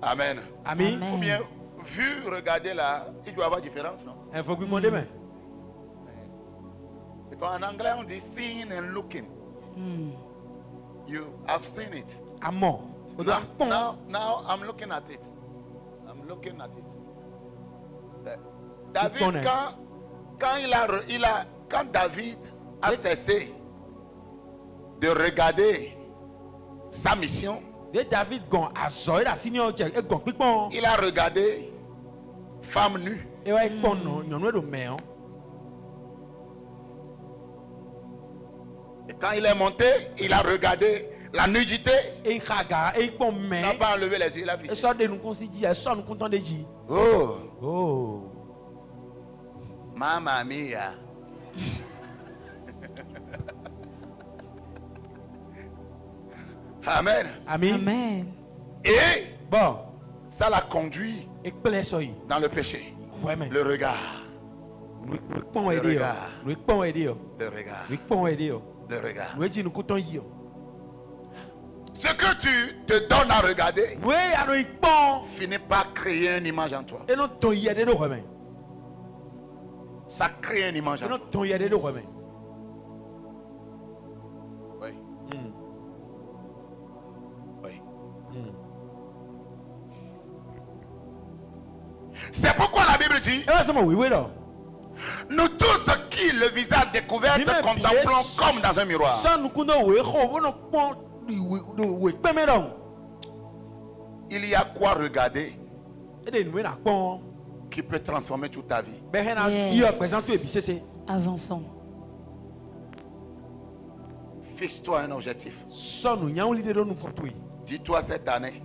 S1: Amen.
S2: Amen.
S1: Ou bien, vu, regardez là, il doit y avoir différence, non?
S2: Il faut que vous demandez.
S1: En anglais, on dit seeing and looking. You have seen it.
S2: Amen.
S1: Now I'm looking at it. I'm looking at it. David, quand David a cessé de regarder sa mission,
S2: il
S1: a regardé femme nue. Et quand il est monté, il a regardé la nudité. Il n'a pas enlevé les yeux, il a fixé. Oh. Mamma mia. Amen.
S3: Amen.
S1: Et
S2: bon,
S1: ça l'a conduit dans le péché. Le regard. Le regard. Le regard. Ce que tu te donnes à regarder finit par créer une image en toi. Ça crée une image en toi. Oui. Oui. C'est pourquoi la Bible dit nous tous qui le visage découvert contemplons comme dans un miroir. Il y a quoi regarder qui peut transformer toute ta vie.
S3: Yes. Avançons.
S1: Fixe-toi un objectif. Dis-toi cette année,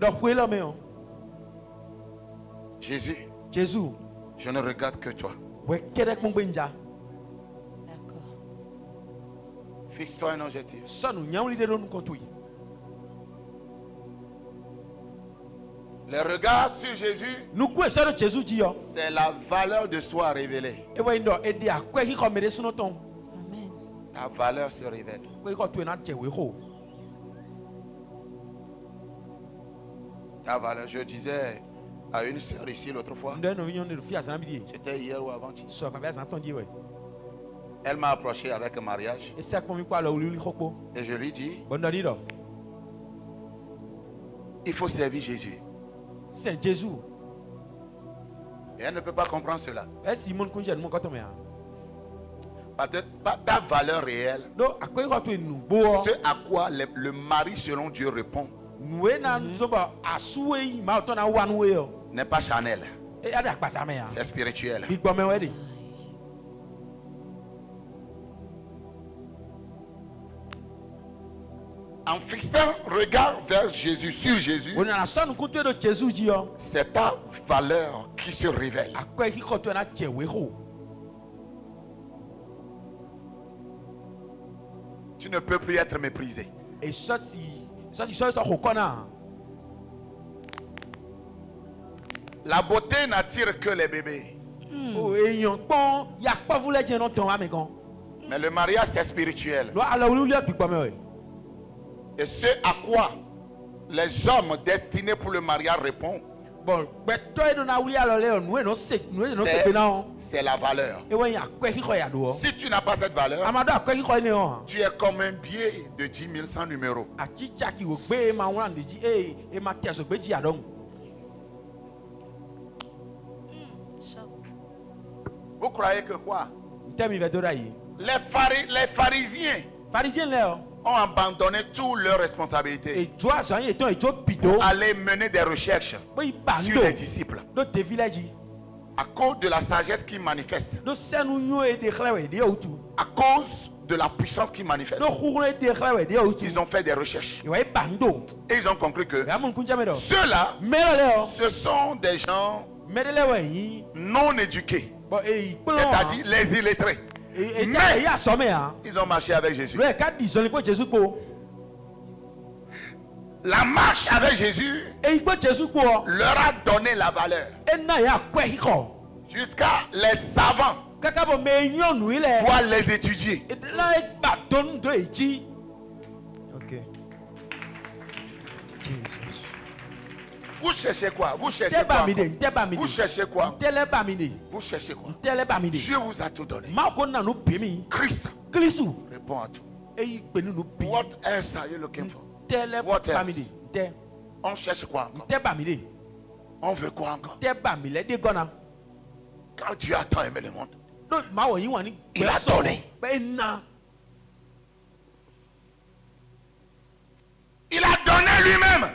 S1: Jésus, je ne regarde que toi.
S3: D'accord.
S1: Fixe-toi un objectif. Le regard sur Jésus, c'est la valeur de soi révélée.
S3: Amen.
S1: Ta valeur se révèle. Ta valeur, je disais à une sœur ici l'autre fois, c'était hier ou avant-hier. Elle m'a approché avec un mariage et je lui dis, il faut servir Jésus.
S2: C'est Jésus.
S1: Et elle ne peut pas comprendre cela. Peut-être pas ta valeur réelle. Ce à quoi le mari selon Dieu répond n'est pas charnel. C'est spirituel. En fixant regard vers Jésus, sur Jésus, c'est ta valeur qui se révèle. Tu ne peux plus être méprisé. La beauté n'attire que les bébés. Mais le mariage c'est spirituel. Et ce à quoi les hommes destinés pour le mariage répondent, c'est la valeur. Si tu n'as pas cette valeur, tu es comme un billet de 10 000 sans numéro. Vous croyez que quoi? Les pharisiens ont abandonné toutes leurs responsabilités pour aller mener des recherches sur les disciples. À cause de la sagesse qui manifeste, à cause de la puissance qui manifeste, ils ont fait des recherches. Et ils ont conclu que ceux-là, ce sont des gens non éduqués, c'est-à-dire les illettrés. Mais ils ont marché avec Jésus. La marche avec Jésus leur a donné la valeur. Jusqu'à les savants doivent les étudier.
S4: Ok.
S1: Vous cherchez quoi? Vous cherchez quoi? Vous cherchez quoi? Vous cherchez quoi? Dieu vous a tout donné. Christ répond à tout. What else are you looking for? What else? On cherche quoi encore? On veut quoi encore? Quand Dieu a tant aimé le monde, il a donné. Il a donné lui-même.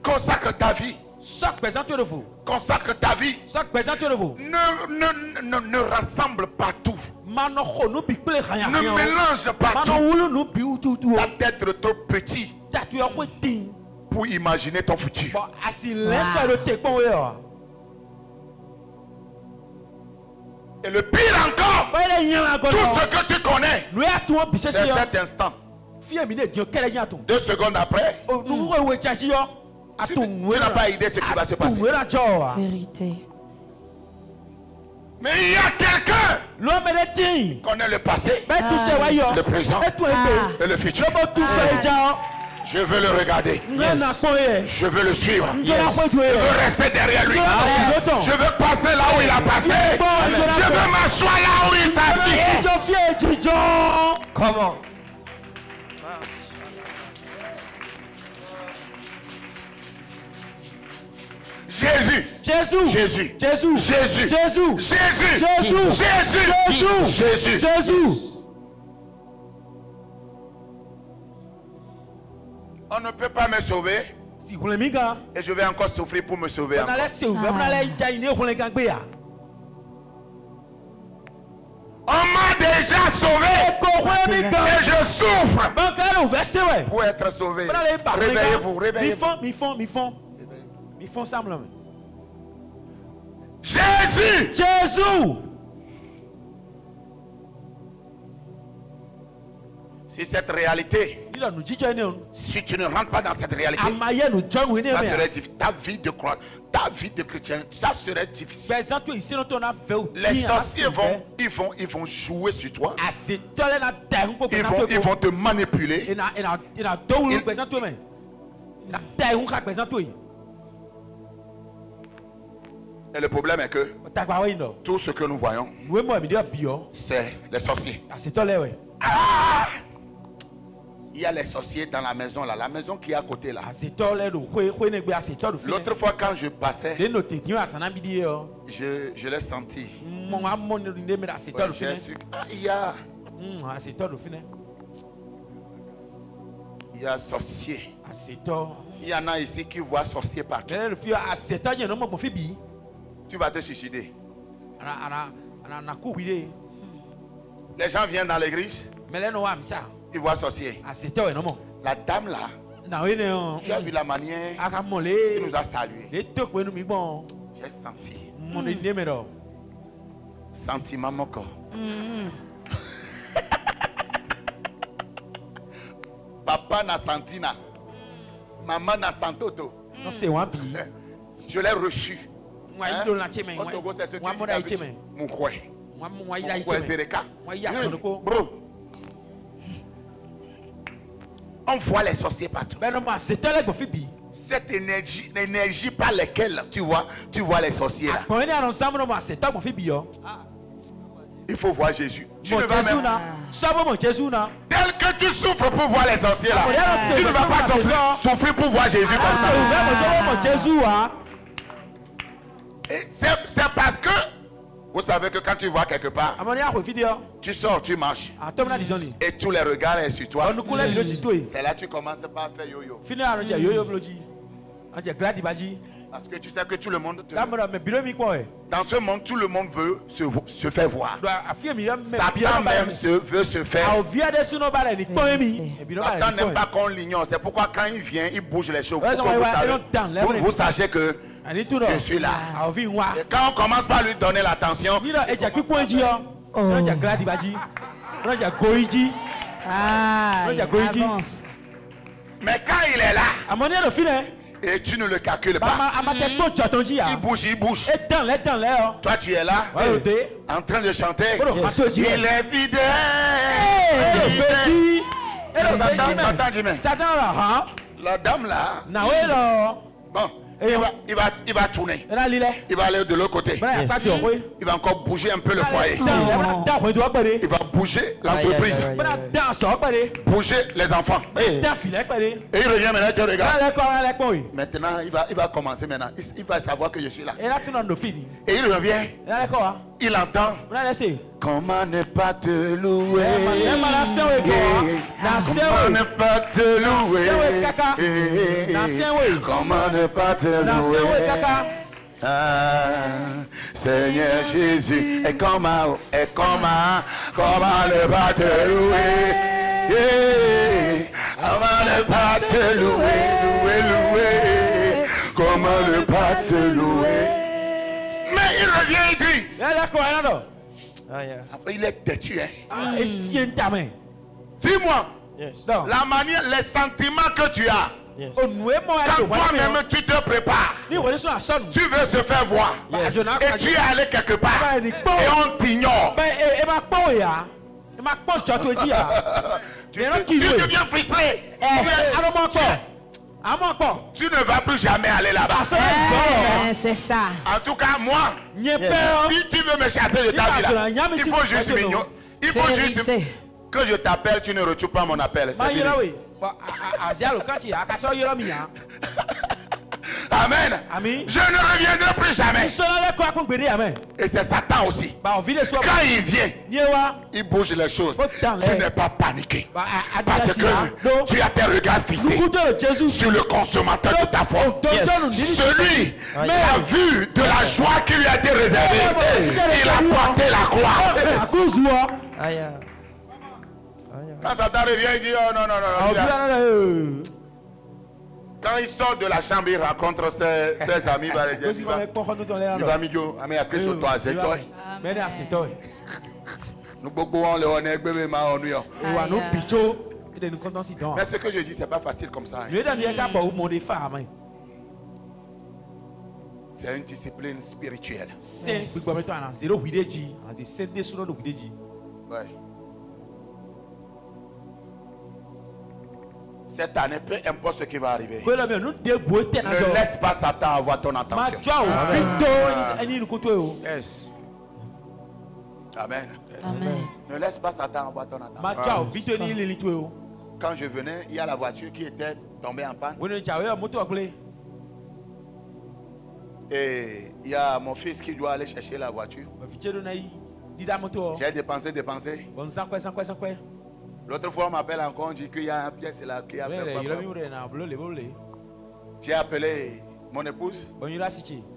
S1: Consacre ta vie. Consacre ta vie. Ne rassemble pas tout. Ne mélange pas tout. Tu dois être trop petit pour imaginer ton futur. Et le pire encore, tout ce que tu connais, c'est cet instant. 2 secondes après, tu n'as pas idée de ce qui va se passer.
S3: Vérité.
S1: Mais il y a quelqu'un qui connaît le passé, le présent et le futur. Je veux le regarder. Je veux le suivre. Je veux rester derrière lui. Je veux passer là où il a passé. Je veux m'asseoir là où il s'assit.
S4: Comment?
S1: Jésus. On ne peut pas me sauver. Et je vais encore souffrir pour me sauver encore. On m'a déjà sauvé. Et je souffre pour être sauvé. Réveillez-vous. Jésus. Si cette réalité, si tu ne rentres pas dans cette réalité, ça serait difficile. Ta vie de chrétien, ça serait difficile. Les sorciers vont jouer sur toi. Ils vont te manipuler. Et le problème est que tout ce que nous voyons, c'est les sorciers. Il y a les sorciers dans la maison là, la maison qui est à côté là. L'autre fois quand je passais, je l'ai senti. Ouais, j'ai su, il y a sorcier. Il y en a ici qui voient sorcier partout. Tu vas te suicider. Les gens viennent dans l'église. Ils voient sorcier. La dame là, tu as vu la manière il nous a salué. J'ai senti. Sentiment mon corps. Papa n'a senti na. Maman n'a senti auto. Je l'ai reçu. On voit les sorciers partout. Cette énergie par laquelle tu vois les sorciers là. Il faut voir Jésus. Tu ne vas même... Tel que tu souffres pour voir les sorciers là, tu ne vas pas souffrir pour voir Jésus comme ça. C'est parce que Vous savez que quand tu vois quelque part, tu sors, tu marches, et tous les regards sont sur toi. C'est là que tu commences par faire yo-yo. Parce que tu sais que tout le monde dans ce monde, tout le monde veut se faire voir. Satan même veut se faire. Satan n'aime pas qu'on l'ignore. C'est pourquoi quand il vient, il bouge les choses. Vous sachez que je suis là. Et quand on commence par lui donner l'attention, mais quand il est là, et tu ne le calcules pas, il bouge. Toi tu es là, en train de chanter. Il est fidèle. La dame là, bon, il va tourner. Il va aller de l'autre côté. Il va encore bouger un peu le foyer. Il va bouger l'entreprise. Bouger les enfants. Et il revient maintenant, tu regardes. Maintenant, il va commencer maintenant. Il va savoir que je suis là. Et il revient. Il entend. Comment ne pas te louer? Comment ne pas te louer? Comment ne pas te louer? Seigneur Jésus, et comment ne pas te louer? Comment ne pas te louer? Comment ne pas te louer? Mais il revient, il dit. Après, il est têtu, hein. Dis-moi, la manière, les sentiments que tu as, quand toi-même tu te prépares, tu veux se faire voir, et tu es allé quelque part, et on t'ignore. Tu deviens frustré. Tu ne vas plus jamais aller là-bas.
S3: C'est ça.
S1: En tout cas, moi, si tu veux me chasser de ta vie là, il faut juste mignon. Il faut juste que je t'appelle, tu ne retrouves pas mon appel. C'est fini. Amen. Je ne reviendrai plus jamais. Et c'est Satan aussi. Quand il vient, il bouge les choses. Tu n'es pas paniqué. Parce que tu as tes regards fixés sur le consommateur de ta foi. Celui a vu de la joie qui lui a été réservée. Il a porté la croix. Quand Satan revient, il dit oh non. Quand il sort de la chambre, il rencontre ses amis. Il va mijo, mais après sur toi, c'est toi. Nous beaucoup on le honnête, bébé ma ennuyé. Mais ce que je dis, c'est pas facile comme ça. C'est une discipline spirituelle. Ouais. Cette année, peu importe ce qui va arriver, ne laisse pas Satan avoir ton attention. Yes. Amen. Ne laisse pas Satan avoir ton attention. Quand je venais, il y a la voiture qui était tombée en panne. Et il y a mon fils qui doit aller chercher la voiture. J'ai dépensé. L'autre fois, on m'appelle encore, on dit qu'il y a une pièce là qui a fait quoi. J'ai appelé mon épouse.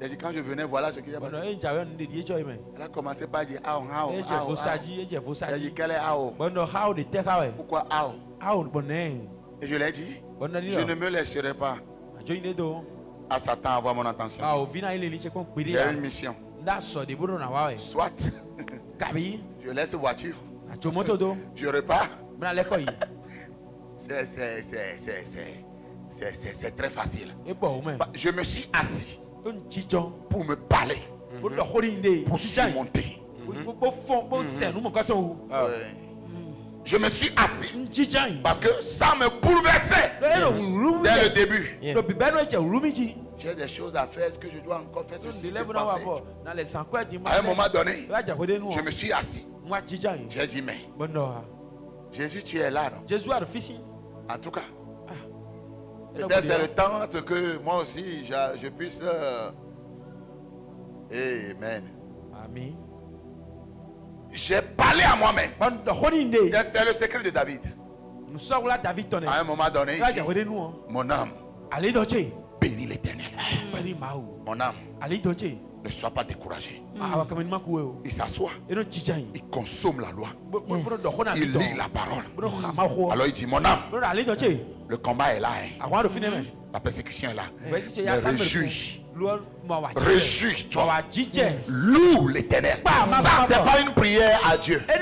S1: J'ai dit quand je venais, voilà ce qui a passé. Elle a commencé par dire ah. J'ai dit quelle est ah? Pourquoi ah? Et je lui ai dit, je ne me laisserai pas à Satan avoir mon attention. Il y a une mission. Soit je laisse voiture, je repars. C'est très facile. Je me suis assis pour me parler, pour surmonter. Je me suis assis parce que ça me bouleversait dès le début. J'ai des choses à faire, est-ce que je dois encore faire ceci? À un moment donné, je me suis assis. J'ai dit mais Jésus, tu es là, non? En tout cas, peut-être c'est le temps ce que moi aussi je puisse. Amen. J'ai parlé à moi-même. C'est le secret de David. À un moment donné, il dit, mon âme, bénis l'Éternel. Mon âme, ne sois pas découragé. Il s'assoit, il consomme la loi, il lit la parole. Alors il dit, mon âme, le combat est là, la persécution est là. Mais réjouis-toi, loue l'Éternel. Ça, c'est pas une prière à Dieu, c'est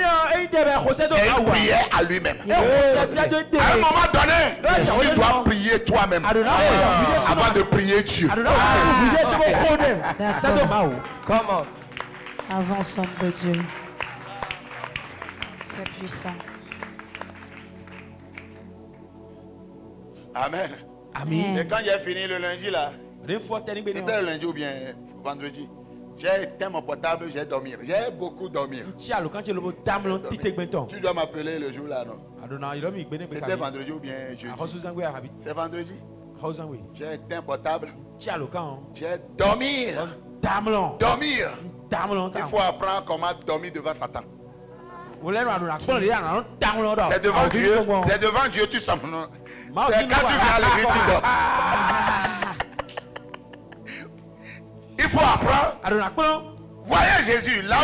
S1: une prière à lui-même. À un moment donné, tu dois prier toi-même avant de prier Dieu.
S3: Comment? Avance, homme de Dieu. C'est puissant.
S1: Amen.
S2: Amen.
S1: Et quand j'ai fini le lundi là, c'était le lundi ou bien vendredi, j'ai éteint mon portable, j'ai dormi. J'ai beaucoup dormi. Tu dois m'appeler le jour là, non? C'était vendredi ou bien jeudi? C'est vendredi. J'ai éteint le portable. J'ai dormi. Dormir. Il faut apprendre comment dormir devant Satan. C'est devant Dieu. C'est devant Dieu, tu sommes. C'est quand tu viens à l'église, tu dors. Il faut apprendre. Voyez Jésus, là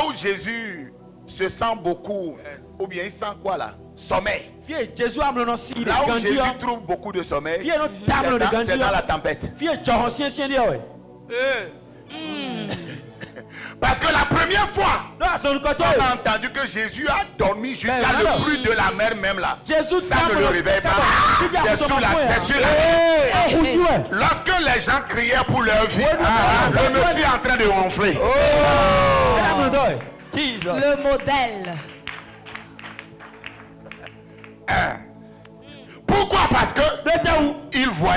S1: où Jésus se sent beaucoup, ou bien il sent quoi là? Sommeil. Là où Jésus trouve beaucoup de sommeil, c'est dans la tempête. Parce que la première fois, on a entendu que Jésus a dormi jusqu'à le plus de la mer même là. Ça ne le réveille pas. C'est sur la Lorsque les gens criaient pour leur vie, le monsieur est en train de ronfler.
S3: Le modèle.
S1: Pourquoi? Parce que il voit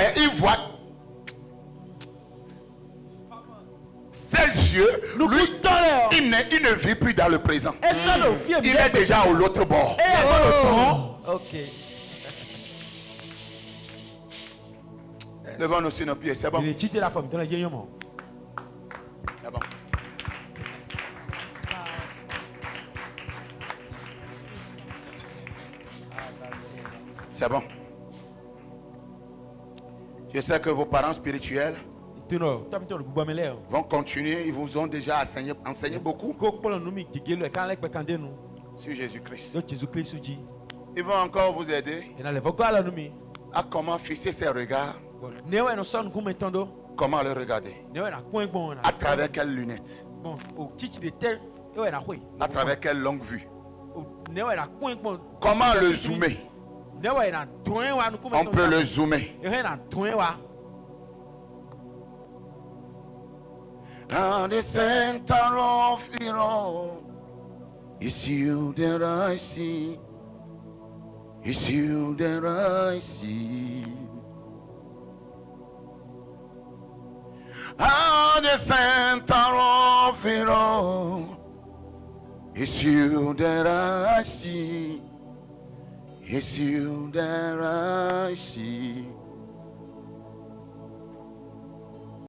S1: ses yeux, lui, il ne vit plus dans le présent. Il est déjà à l'autre bord.
S2: Ok.
S1: Levons-nous sur nos pieds, c'est bon. C'est bon. C'est bon. Je sais que vos parents spirituels vont continuer. Ils vous ont déjà enseigné beaucoup sur Jésus-Christ. Ils vont encore vous aider à comment fixer ses regards, comment le regarder, à travers quelles lunettes, à travers quelle longue vue, comment le zoomer. On peut le zoomer. And the center of it all, it's you that I see. It's you that I see. And the center of it all, it's you that I see. It's you that I see.